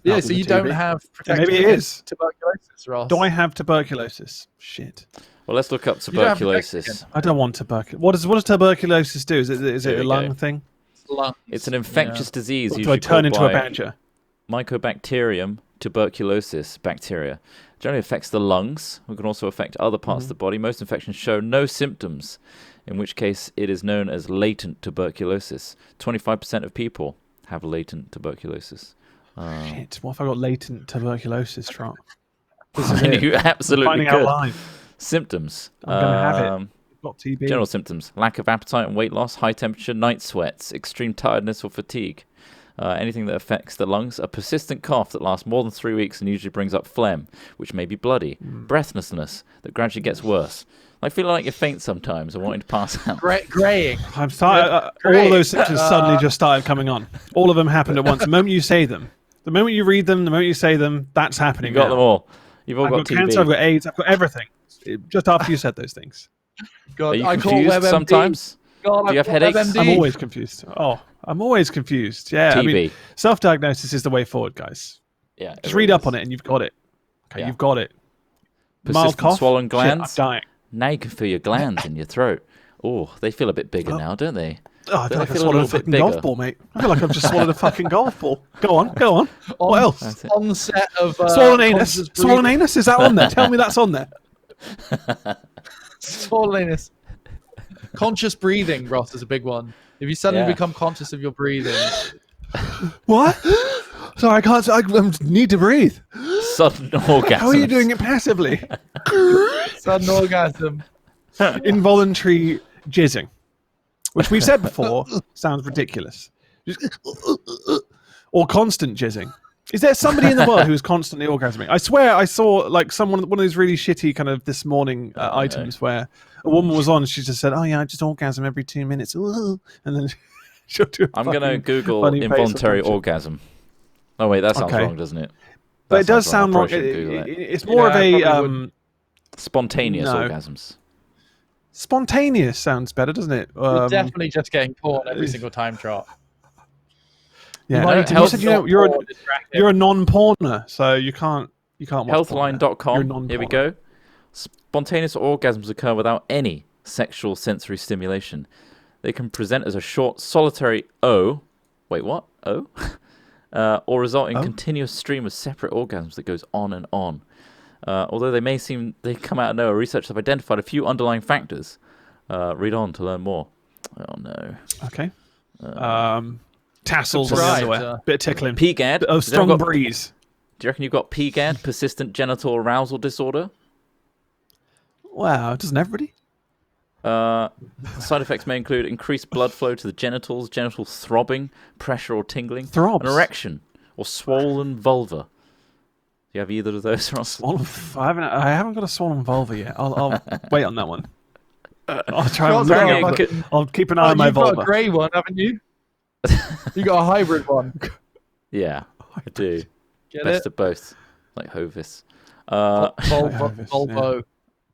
Yeah, so you don't have maybe it is tuberculosis, Ross. Do I have tuberculosis? Shit. Well, let's look up tuberculosis. I don't want tuberculosis. What does tuberculosis do? Is it a lung thing? It's an infectious disease. Do I turn into a badger? Mycobacterium tuberculosis bacteria. Generally affects the lungs. It can also affect other parts of the body. Most infections show no symptoms, in which case it is known as latent tuberculosis. 25% of people have latent tuberculosis. Shit, what if I got latent tuberculosis, Trott? You absolutely could. Symptoms. I'm going to have it. Got TB. General symptoms. Lack of appetite and weight loss, high temperature, night sweats, extreme tiredness or fatigue. Anything that affects the lungs. A persistent cough that lasts more than 3 weeks and usually brings up phlegm, which may be bloody. Breathlessness that gradually gets worse. I feel like you faint sometimes and wanting to pass out. Graying. I'm sorry. All of those symptoms suddenly just started coming on. All of them happened at once. The moment you say them, the moment you read them, the moment you say them, that's happening. You've got them all. You've all I've got TB. Cancer, I've got AIDS, I've got everything. Just after you said those things. God, are you confused sometimes? God, do you have headaches? I'm always confused. I'm always confused. Yeah, TB. I mean, self-diagnosis is the way forward, guys. Yeah, just read up on it and you've got it. Okay, you've got it. Mild cough, swollen glands. Shit, I'm dying. Now you can feel your glands in your throat. Oh, they feel a bit bigger now, don't they? Oh, I feel like I swallowed a fucking golf ball, mate. I feel like I've just swallowed a fucking golf ball. Go on. What else? Onset of swollen anus. Swollen anus, is that on there? Tell me that's on there. Swollen anus. Conscious breathing, Ross, is a big one. If you suddenly become conscious of your breathing. What? Sorry, I can't. I need to breathe. Sudden orgasm. How are you doing it passively? Sudden orgasm. Involuntary jizzing, which we've said before, sounds ridiculous. Or constant jizzing. Is there somebody in the world who is constantly orgasming? I swear I saw one of those really shitty kind of this morning items where a woman was on and she just said, "Oh yeah, I just orgasm every 2 minutes," and then she'll do. I'm gonna Google involuntary orgasm. Oh wait, that sounds wrong, doesn't it? But it does sound wrong. It's more of a spontaneous orgasms. Spontaneous sounds better, doesn't it? You're definitely just getting porn every single time, Trott. Yeah, you said you're a non-porner, so you can't watch Healthline.com. Here we go. Spontaneous orgasms occur without any sexual sensory stimulation. They can present as a short, solitary O. Wait, what? O? Or result in continuous stream of separate orgasms that goes on and on. Although they come out of nowhere, researchers have identified a few underlying factors. Read on to learn more. Oh no. Okay. Tassels on the underwear. Bit of tickling. PGAD. A strong breeze. Do you reckon you've got PGAD, persistent genital arousal disorder? Wow, doesn't everybody? Side effects may include increased blood flow to the genitals, genital throbbing, pressure or tingling, Throbs. an erection, or swollen vulva. Do you have either of those, Ross? I haven't got a swollen vulva yet. I'll wait on that one. I'll try and I'll keep an eye on my vulva. You've got a grey one, haven't you? You got a hybrid one. Yeah, I do. Get Best it? of both, like Hovis. Volvo. Yeah.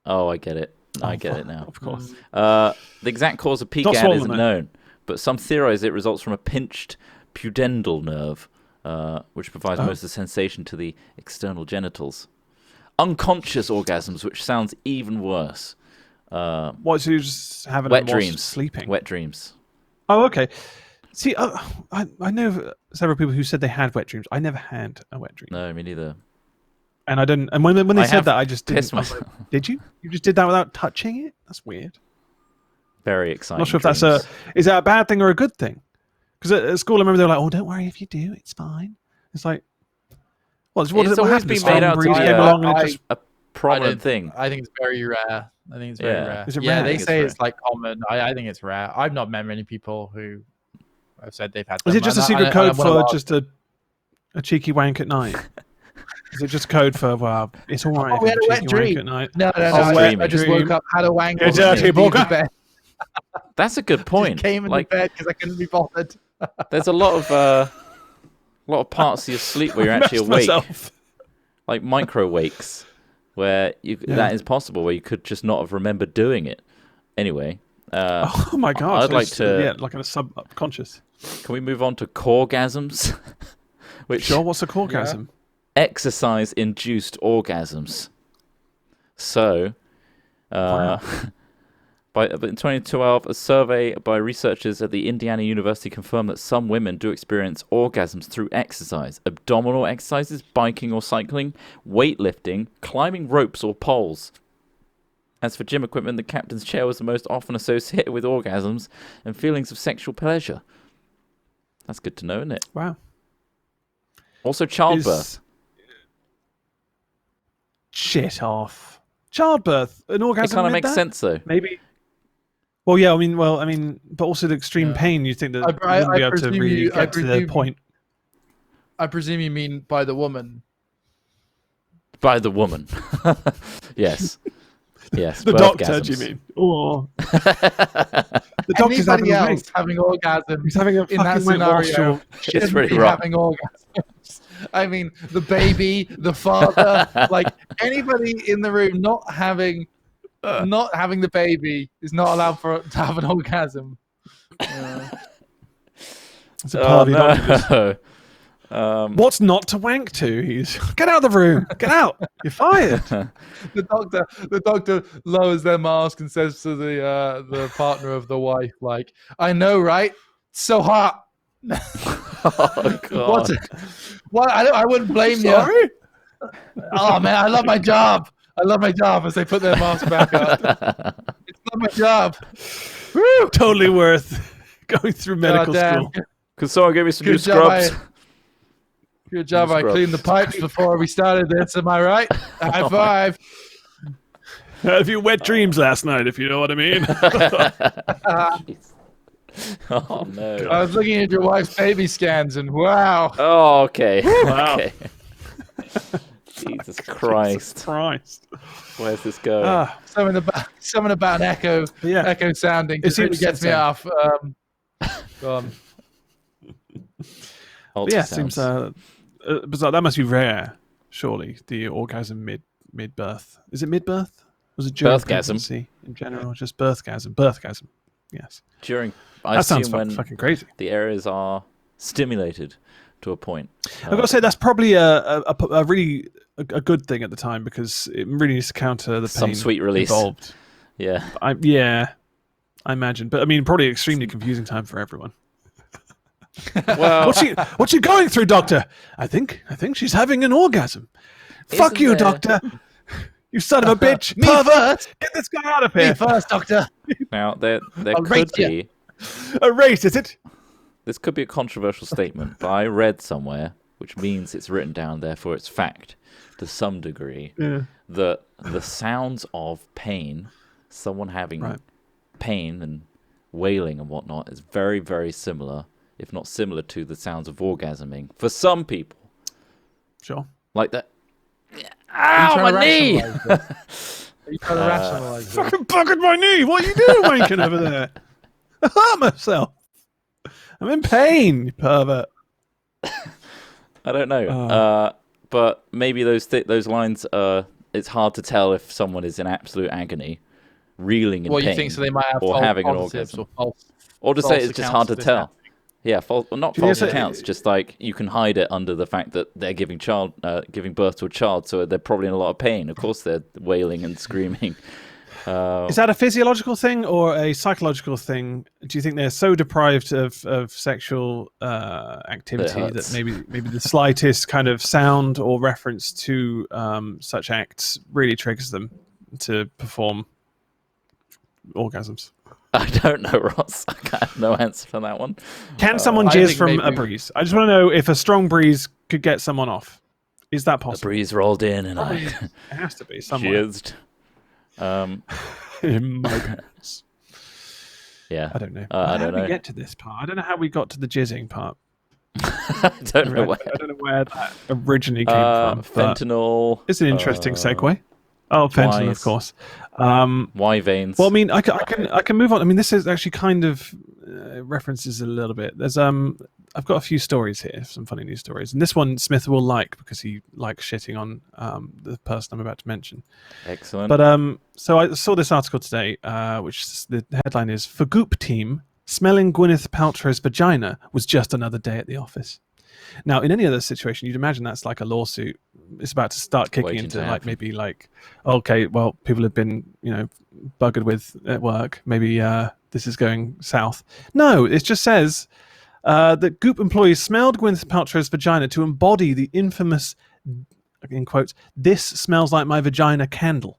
Oh, I get it. I get it now. Of course. The exact cause of PGAD isn't known, but some theorize it results from a pinched pudendal nerve, which provides most of the sensation to the external genitals. Unconscious orgasms, which sounds even worse. What? So you're just having wet dreams, sleeping? Wet dreams. Oh, okay. See, I know several people who said they had wet dreams. I never had a wet dream. No, me neither. And I didn't. And when they said that, I just didn't. Myself. Did you? You just did that without touching it? That's weird. Very exciting. Not sure if is that a bad thing or a good thing? Because at school, I remember they were like, "Oh, don't worry if you do, it's fine." It's like, well, it's always been made out to be a prominent thing. I think it's very rare. I think it's very rare. Is it rare? Rare? They say it's like common. I think it's rare. I've not met many people who have said they've had. Is it just a secret code for just a cheeky wank at night? Is it just code for, well, it's all right. We had a wet dream at night. No. I just woke up, had a wank. You're dirty, bugger. That's a good point. Just came in the bed because I couldn't be bothered. There's a lot of parts of your sleep where you're actually awake, like micro wakes, where that is possible, where you could just not have remembered doing it. Anyway. Oh my god! I'd like to. Like a subconscious. Can we move on to Caucasms? Sure. What's a Caucasm? Exercise-induced orgasms. So, in 2012, a survey by researchers at the Indiana University confirmed that some women do experience orgasms through exercise. Abdominal exercises, biking or cycling, weightlifting, climbing ropes or poles. As for gym equipment, the captain's chair was the most often associated with orgasms and feelings of sexual pleasure. That's good to know, isn't it? Wow. Also, childbirth. Shit off. Childbirth, an orgasm. It kind of makes sense, though. Maybe. Well, yeah. I mean, but also the extreme pain. You think that I wouldn't be able to really get to the point. I presume you mean by the woman. By the woman. Yes. Yes. The doctor, do you mean? Oh. The doctor's having orgasms. He's having a in that scenario. It's really wrong. Having orgasms. I mean, the baby, the father, like anybody in the room not having the baby is not allowed to have an orgasm. It's a party. What's not to wank to? He's get out of the room. Get out. You're fired. The doctor lowers their mask and says to the partner of the wife, like, "I know, right? It's so hot." Oh God. What? I wouldn't blame you. Sorry? Oh man, I love my job. As they put their mask back up. It's not my job. Woo! Totally worth going through medical school. Could someone give me some new scrubs? Good job. I cleaned the pipes before we started this. Am I right? High five. Had a few wet dreams last night, if you know what I mean. Oh no! I was looking at your wife's baby scans, and wow. Oh, okay. Wow. Okay. Jesus Christ! Where's this going? Something about an echo sounding. It really gets me off. Go on. Yeah, it seems bizarre. That must be rare, surely. The orgasm mid birth. Is it mid birth? Was it during pregnancy in general? Just birthgasm. Yes. I that sounds when fucking crazy. The areas are stimulated to a point. I've got to say that's probably a really a good thing at the time because it really needs to counter the pain. Some sweet release involved. Yeah. I imagine, but I mean, probably extremely confusing time for everyone. Well, what's she going through, doctor? I think she's having an orgasm. Fuck you, doctor. You son of a bitch. Me first. Get this guy out of here. Me first, doctor. Now there could be a race, is it? This could be a controversial statement, but I read somewhere, which means it's written down, therefore it's fact to some degree, that the sounds of pain, someone having pain and wailing and whatnot, is very, very similar, if not similar to the sounds of orgasming for some people. Sure. Like that. Ow, my knee! You trying to rationalize it? Fucking bugging my knee. What are you doing wanking over there? I hurt myself. I'm in pain, you pervert. I don't know. But maybe those lines it's hard to tell if someone is in absolute agony, reeling in pain. You think so? They might have or having an orgasm, or to say it's just hard to tell. Happening. Yeah, not false accounts. Just like you can hide it under the fact that they're giving birth to a child, so they're probably in a lot of pain. Of course, they're wailing and screaming. Is that a physiological thing or a psychological thing? Do you think they're so deprived of sexual activity that maybe the slightest kind of sound or reference to such acts really triggers them to perform orgasms? I don't know, Ross. I have no answer for that one. Can someone jizz from a breeze? I just want to know if a strong breeze could get someone off. Is that possible? The breeze rolled in and it has to be somewhere. Jizzed. In my pants. Yeah. I don't know. I don't know. How did we get to this part? I don't know how we got to the jizzing part. I don't know where that originally came from. Fentanyl. It's an interesting segue. Oh, fentanyl, of course. Y veins. Well, I mean, I can move on. I mean, this is actually kind of references a little bit. There's I've got a few stories here, some funny news stories, and this one Smith will like because he likes shitting on the person I'm about to mention. Excellent. But so I saw this article today, which the headline is: "For Goop Team, smelling Gwyneth Paltrow's vagina was just another day at the office." Now, in any other situation, you'd imagine that's like a lawsuit. It's about to start kicking into okay, well, people have been, buggered with at work. Maybe this is going south. No, it just says that Goop employees smelled Gwyneth Paltrow's vagina to embody the infamous, in quotes, "this smells like my vagina" candle.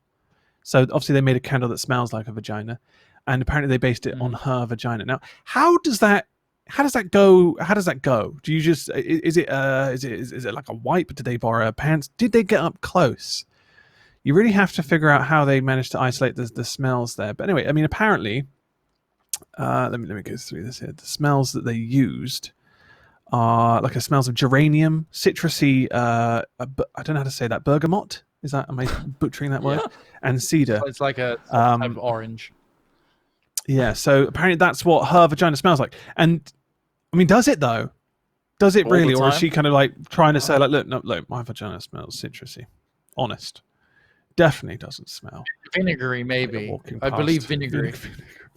So obviously they made a candle that smells like a vagina, and apparently they based it on her vagina. Now, how does that go? How does that go? Do you just is it like a wipe? Did they borrow pants? Did they get up close? You really have to figure out how they managed to isolate the smells there. But anyway, I mean, apparently, let me go through this here. The smells that they used are like smells of geranium, citrusy. I don't know how to say that. Bergamot. Am I butchering that word? And cedar. It's like a type of orange. Yeah, so apparently that's what her vagina smells like. And I mean, does it though? Does it really? Or is she kind of like trying to say like, look, my vagina smells citrusy. Honest. Definitely doesn't smell. Vinegary, maybe. I believe vinegary.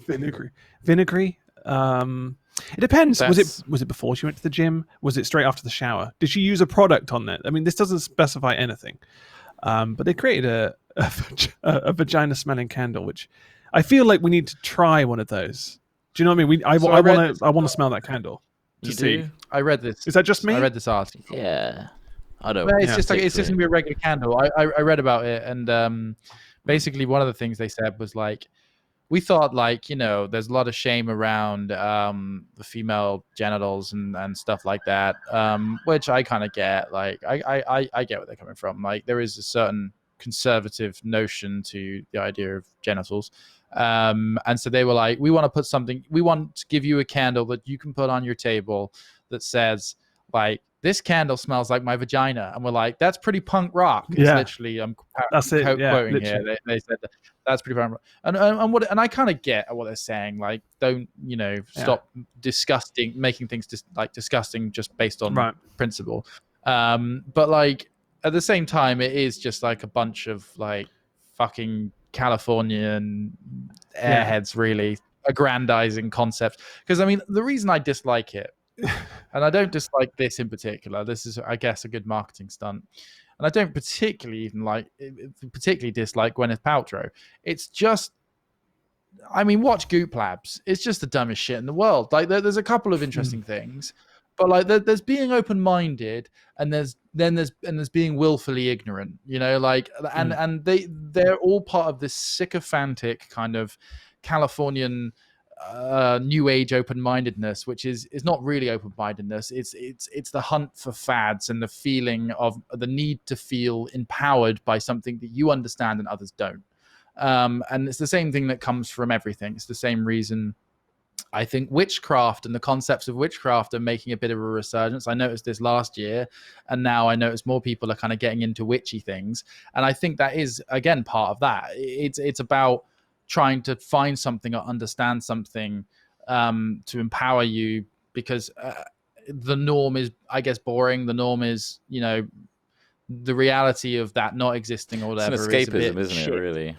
Vinegary? It depends. Was it before she went to the gym? Was it straight after the shower? Did she use a product on that? I mean, this doesn't specify anything. But they created a vagina-smelling candle, which I feel like we need to try one of those. Do you know what I mean? I want to smell that candle. You do? I read this. Is that just me? I read this article. Yeah. I don't. It's just gonna be a regular candle. I read about it, and basically one of the things they said was like, we thought like, there's a lot of shame around the female genitals and stuff like that, which I kind of get. Like I get where they're coming from. Like there is a certain conservative notion to the idea of genitals. And so they were like, we want to give you a candle that you can put on your table that says like, this candle smells like my vagina. And we're like, that's pretty punk rock. It's literally, I'm quoting here. They said that's pretty punk rock. And I kind of get what they're saying. Like, don't, stop making things disgusting just based on principle. But like, at the same time, it is just like a bunch of like fucking Californian airheads really aggrandizing concepts. Because I mean, the reason I dislike it, and I don't dislike this in particular, this is, I guess, a good marketing stunt, and I don't particularly dislike Gwyneth Paltrow. It's just, I mean, watch Goop Labs. It's just the dumbest shit in the world. Like, there's a couple of interesting things, but like, there's being open-minded, and there's being willfully ignorant. And they're all part of this sycophantic kind of Californian new age open-mindedness, which is not really open-mindedness. It's the hunt for fads and the feeling of the need to feel empowered by something that you understand and others don't. And it's the same thing that comes from everything. It's the same reason I think witchcraft and the concepts of witchcraft are making a bit of a resurgence. I noticed this last year, and now I notice more people are kind of getting into witchy things. And I think that is, again, part of that. It's about trying to find something or understand something to empower you, because the norm is, I guess, boring. The norm is, the reality of that not existing or whatever. It's an escapism, is isn't it, really?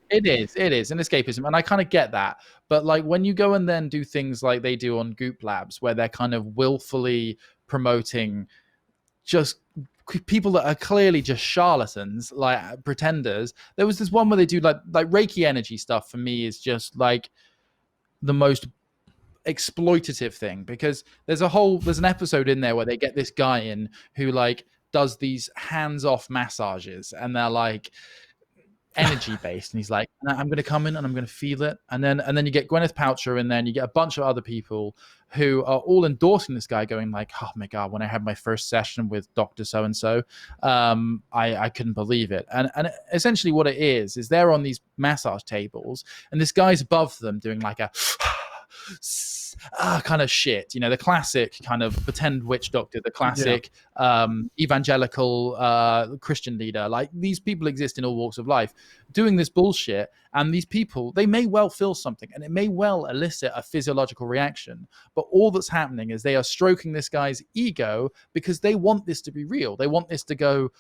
It is an escapism, and I kind of get that. But like when you go and then do things like they do on Goop Labs, where they're kind of willfully promoting just people that are clearly just charlatans, like pretenders. There was this one where they do like Reiki energy stuff. For me, is just like the most exploitative thing, because there's an episode in there where they get this guy in who like does these hands-off massages, and they're like energy based, and he's like, I'm going to come in and I'm going to feel it, and then you get Gwyneth Paltrow in there, and you get a bunch of other people who are all endorsing this guy, going like, oh my god, when I had my first session with Dr. So and so, I couldn't believe it. And essentially what it is they're on these massage tables, and this guy's above them doing like a kind of shit, the classic kind of pretend witch doctor, the classic evangelical Christian leader. Like, these people exist in all walks of life doing this bullshit, and these people, they may well feel something, and it may well elicit a physiological reaction, but all that's happening is they are stroking this guy's ego because they want this to be real. They want this to go,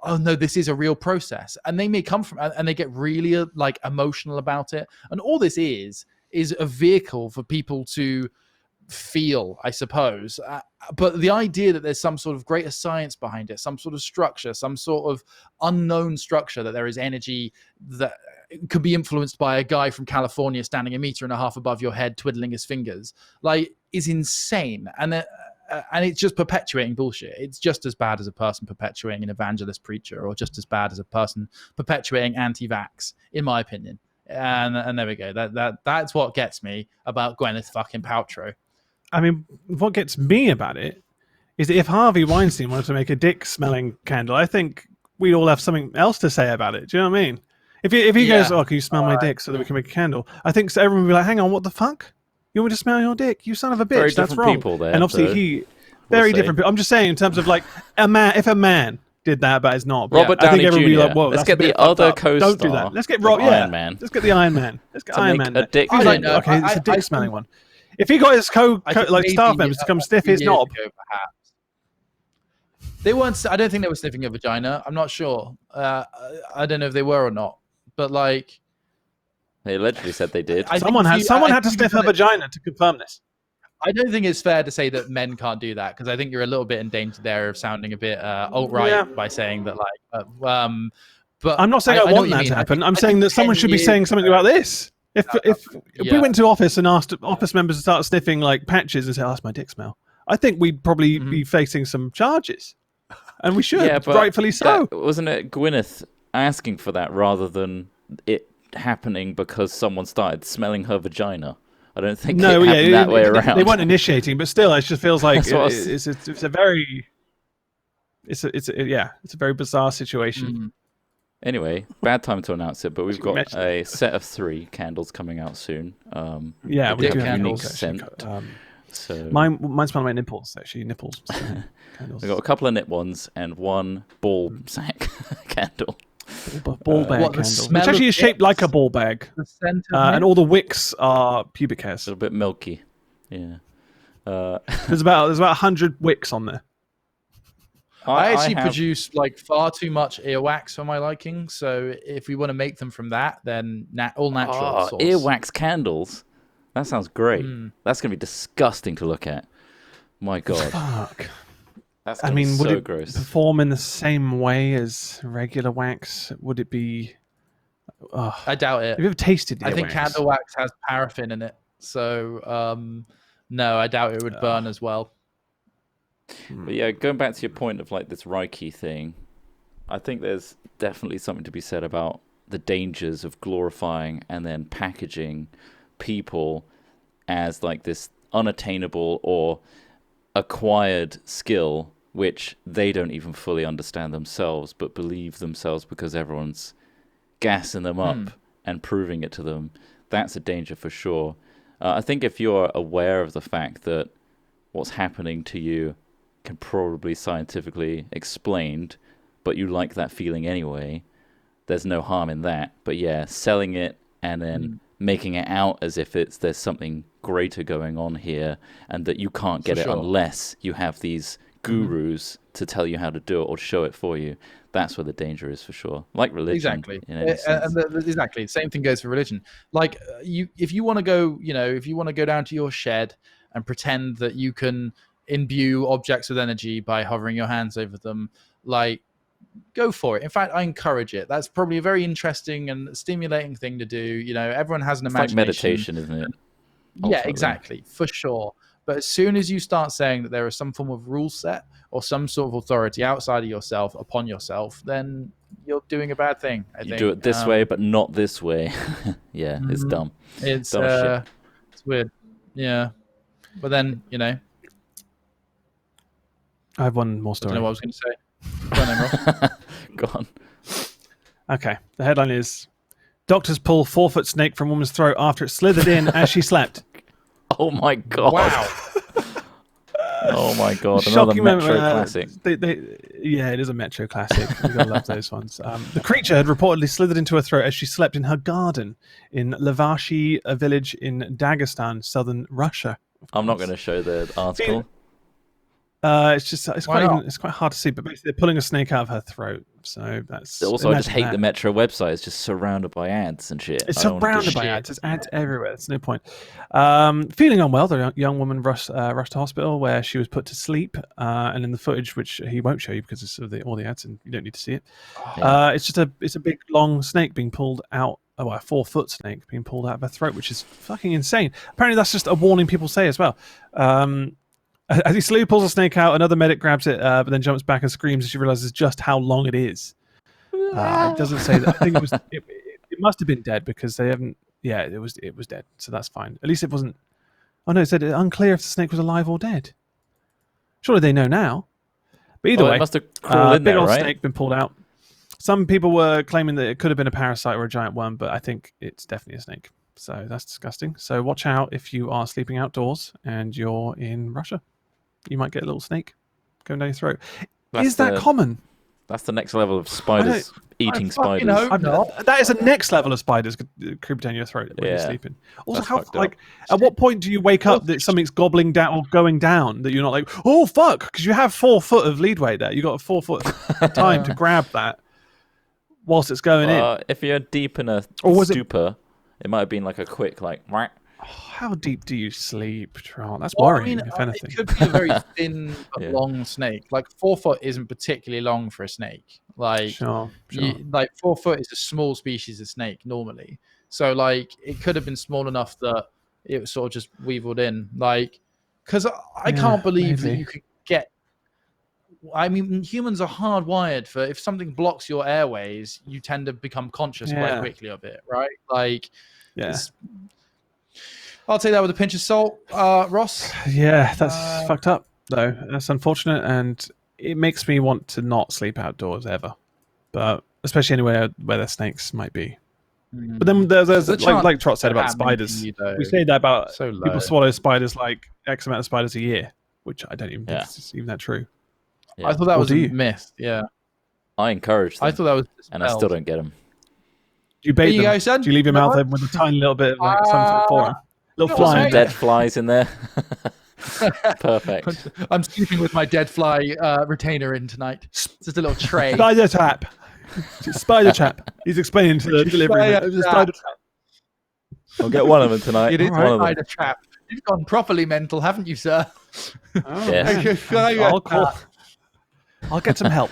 oh no, this is a real process. And they may come from, and they get really like emotional about it, and all this is a vehicle for people to feel, I suppose. But the idea that there's some sort of greater science behind it, some sort of structure, some sort of unknown structure, that there is energy that could be influenced by a guy from California standing 1.5 meters above your head, twiddling his fingers, like, is insane. And it's just perpetuating bullshit. It's just as bad as a person perpetuating an evangelist preacher, or just as bad as a person perpetuating anti-vax, in my opinion. And there we go. That's what gets me about Gwyneth fucking Paltrow. I mean, what gets me about it is that if Harvey Weinstein wanted to make a dick-smelling candle, I think we'd all have something else to say about it. Do you know what I mean? If he goes, oh, can you smell my dick so that we can make a candle? I think so everyone would be like, hang on, what the fuck? You want me to smell your dick? You son of a bitch. Very That's different wrong. People there, and obviously very different people. I'm just saying, in terms of like if a man did that, but it's not. Robert Downey Jr. Be like, whoa, let's get the other co-star. Don't do that. Let's get Iron Man. Let's get the Iron Man. Let's get Iron Man. Okay, it's a dick-smelling one. If he got his staff members to come sniff his knob. Perhaps. They weren't. I don't think they were sniffing a vagina. I'm not sure. I don't know if they were or not. But like, they allegedly said they did. Someone had to sniff her vagina to confirm this. I don't think it's fair to say that men can't do that, because I think you're a little bit in danger there of sounding a bit alt-right by saying that, like. But I'm not saying I want that to happen. I'm saying that someone should be saying something about this. If we went to office and asked office members to start sniffing like patches and say, "Oh, that's my dick smell," I think we'd probably be facing some charges, and we should, rightfully so. Wasn't it Gwyneth asking for that rather than it happening because someone started smelling her vagina? I don't think it happened that way around. They weren't initiating, but still, it just feels like it's a very bizarre situation. Mm-hmm. Anyway, bad time to announce it, but we've got a set of 3 candles coming out soon. We do have unique scent. So mine's one of my nipples, actually. Nipples. We've got a couple of nip ones and 1 ball sack candle. Ball bag candle, which actually is shaped like a ball bag, and all the wicks are pubic hairs. A little bit milky, yeah. There's about 100 wicks on there. I actually produce like far too much earwax for my liking, so if we want to make them from that, then all natural. Earwax candles. That sounds great. That's gonna be disgusting to look at. My God. Fuck. That's gonna be so would it gross. Perform in the same way as regular wax? Would it be? I doubt it. Have you ever tasted earwax? I think candle wax has paraffin in it, so no, I doubt it would burn as well. But yeah, going back to your point of like this Reiki thing, I think there's definitely something to be said about the dangers of glorifying and then packaging people as like this unattainable or acquired skill, which they don't even fully understand themselves, but believe themselves because everyone's gassing them up and proving it to them. That's a danger for sure. I think if you're aware of the fact that what's happening to you can probably scientifically explained, but you like that feeling anyway, there's no harm in that. But yeah, selling it and then making it out as if there's something greater going on here, and that you can't get it unless you have these gurus to tell you how to do it or show it for you. That's where the danger is, for sure. Like religion. Exactly. Exactly. Same thing goes for religion. Like if you want to go, if you want to go down to your shed and pretend that you can imbue objects with energy by hovering your hands over them, like, go for it. In fact, I encourage it. That's probably a very interesting and stimulating thing to do. Everyone has an imagination. It's like meditation, isn't it? Ultimately. Yeah, exactly, for sure. But as soon as you start saying that there is some form of rule set or some sort of authority outside of yourself upon yourself, then you're doing a bad thing. I think. Do it this way, but not this way. Yeah, it's dumb. It's dumb shit. It's weird. Yeah, but then I have one more story. I don't know what I was going to say. Go on, then, Ross. Go on. Okay, the headline is: Doctors pull 4-foot snake from woman's throat after it slithered in as she slept. Oh my god! Wow. Oh my god! Another Metro classic. Yeah, it is a Metro classic. You gotta love those ones. The creature had reportedly slithered into her throat as she slept in her garden in Lavashi, a village in Dagestan, southern Russia. I'm not going to show the article. It's quite hard to see, but basically they're pulling a snake out of her throat. So that's also, I just hate the Metro website. It's just surrounded by ads and shit. It's surrounded by ads. There's ads everywhere. There's no point. Feeling unwell, the young woman rushed to hospital where she was put to sleep. And in the footage, which he won't show you because it's all the ads and you don't need to see it. It's a big long snake being pulled out. A 4-foot snake being pulled out of her throat, which is fucking insane. Apparently, that's just a warning people say as well. As he slowly pulls the snake out, another medic grabs it, but then jumps back and screams as she realizes just how long it is. It doesn't say that. I think it must have been dead because they haven't. Yeah, it was dead, so that's fine. At least it wasn't. Oh no, it said unclear if the snake was alive or dead. Surely they know now. But either way, it must have crawled in big there, old right? snake been pulled out. Some people were claiming that it could have been a parasite or a giant worm, but I think it's definitely a snake. So that's disgusting. So watch out if you are sleeping outdoors and you're in Russia. You might get a little snake going down your throat. Is that common? That's the next level of spiders eating spiders. That is the next level of spiders creeping down your throat when you're sleeping. Also, at what point do you wake up that something's gobbling down or going down that you're not like, oh fuck, because you have 4 foot of leadway there. You got a 4 foot time to grab that whilst it's going in. If you're deep in a stupor, it might have been like a quick whack. How deep do you sleep, Trott? That's worrying, if anything. It could be a very thin but long snake. Like 4 foot isn't particularly long for a snake. Like, sure. 4 foot is a small species of snake normally. So like it could have been small enough that it was sort of just weaseled in. Like, because I can't believe that you could get. I mean, humans are hardwired for if something blocks your airways, you tend to become conscious quite quickly of it, right? Like, I'll take that with a pinch of salt, Ross. Yeah, that's fucked up, though. That's unfortunate, and it makes me want to not sleep outdoors ever. But especially anywhere where the snakes might be. But then there's like Trott said about spiders. We say that about people swallow spiders like X amount of spiders a year, which I don't even think is even that true. Yeah. I thought that was a myth. Yeah, I encourage them. I thought that was dispelled. And I still don't get them. Do you bait them? Do you leave your mouth open with a tiny little bit of something for them? Little fly. Some dead flies in there. Perfect. I'm sleeping with my dead fly retainer in tonight. Just a little tray. Spider trap. Spider trap. He's explaining to the delivery. Spider trap. I'll get one of them tonight. It is a spider trap. You've gone properly mental, haven't you, sir? Yes. I'll get some help.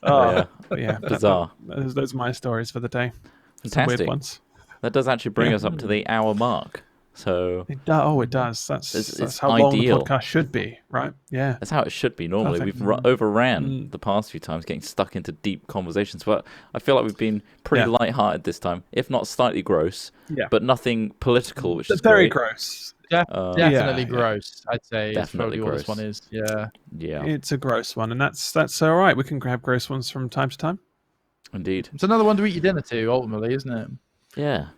Bizarre. Those are my stories for the day. Fantastic. Weird ones. That does actually bring us up to the hour mark. So it does. That's how long the podcast should be, right? Yeah, that's how it should be normally. Perfect. We've overran the past few times, getting stuck into deep conversations, but I feel like we've been pretty lighthearted this time, if not slightly gross. But nothing political, which is very great. gross. Definitely gross. I'd say definitely what this one is. Yeah, it's a gross one, and that's all right. We can grab gross ones from time to time. Indeed, it's another one to eat your dinner to, ultimately, isn't it? Yeah.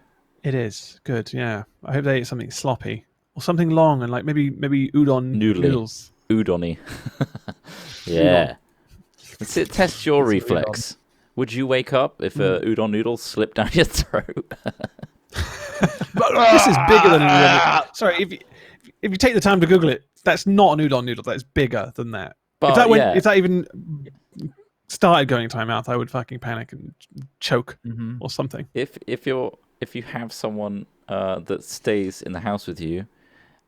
It is good. Yeah, I hope they ate something sloppy or something long and like maybe udon noodles. Udon-y. Yeah. Let's test your reflex. Would you wake up if a udon noodle slipped down your throat? This is bigger than an udon noodle. Sorry, if you take the time to Google it, that's not an udon noodle. That's bigger than that. But if that even started going into my mouth, I would fucking panic and choke or something. If you have someone that stays in the house with you,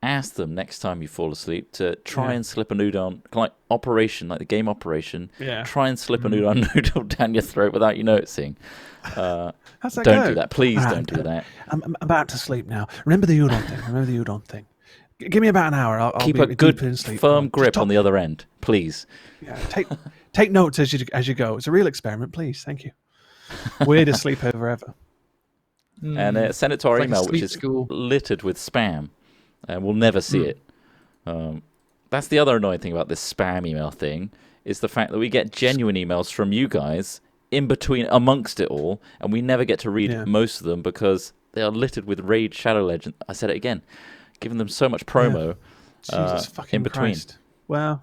ask them next time you fall asleep to try and slip an udon, like the game Operation. Yeah. Try and slip an udon noodle down your throat without you noticing. How's that don't go? do that. Please don't do that. I'm about to sleep now. Remember the udon thing. Give me about an hour. I'll keep be a good, deep in sleep. firm grip on the other end, please. Yeah, take notes as you go. It's a real experiment, please. Thank you. Weirdest sleepover ever. And send it to our email, which is littered with spam, and we'll never see it. That's the other annoying thing about this spam email thing, is the fact that we get genuine emails from you guys in between, amongst it all, and we never get to read most of them because they are littered with Raid Shadow Legend. I said it again. Giving them so much promo Jesus fucking in between. Christ. Well,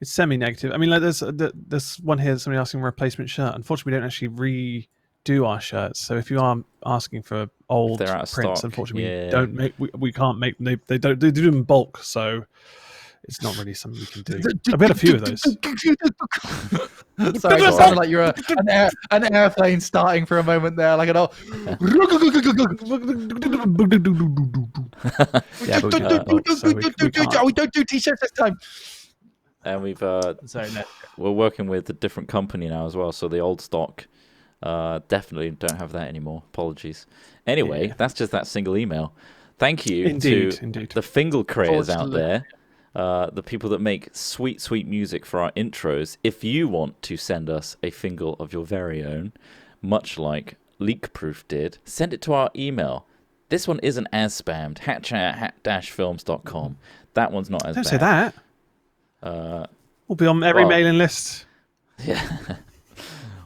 it's semi-negative. I mean, like there's one here, somebody asking for a replacement shirt. Unfortunately, we don't actually redo our shirts. So if you are asking for old prints, unfortunately, we can't make them. They do them in bulk, so it's not really something we can do. I've had a few of those. Sorry, it sounded like you're an airplane starting for a moment there, like an old. We don't do t-shirts this time. And we're working with a different company now as well, so the old stock definitely don't have that anymore. Apologies. Anyway, that's just that single email. Thank you to the Fingal creators out there. The people that make sweet, sweet music for our intros. If you want to send us a Fingal of your very own, much like Leakproof did, send it to our email. This one isn't as spammed. hatchat@films.com. That one's not as bad. Don't say that. We'll be on every mailing list. Yeah.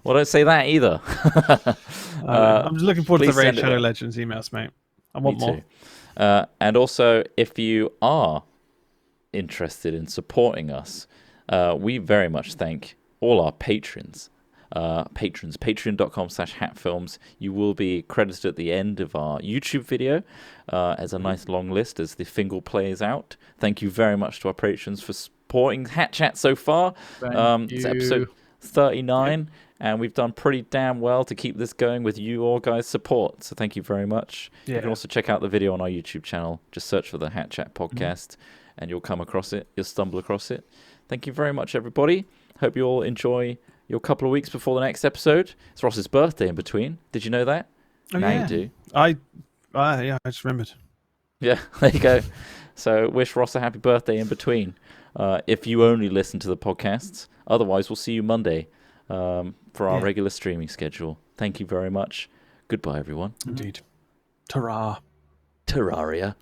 Well, don't say that either. I'm just looking forward to the Raid Shadow Legends emails, mate. I want more. And also, if you are interested in supporting us, we very much thank all our patrons. Patreon.com/hatfilms. You will be credited at the end of our YouTube video as a nice long list as the Fingal plays out. Thank you very much to our patrons for supporting Hat Chat so far. It's episode 39, and we've done pretty damn well to keep this going with you all guys' support. So thank you very much. You can also check out the video on our YouTube channel. Just search for the Hat Chat podcast. And you'll come across it. You'll stumble across it. Thank you very much, everybody. Hope you all enjoy your couple of weeks before the next episode. It's Ross's birthday in between. Did you know that? Oh, now you do. I just remembered. Yeah, there you go. So wish Ross a happy birthday in between. If you only listen to the podcasts. Otherwise, we'll see you Monday for our regular streaming schedule. Thank you very much. Goodbye, everyone. Indeed. Ta-ra. Terraria.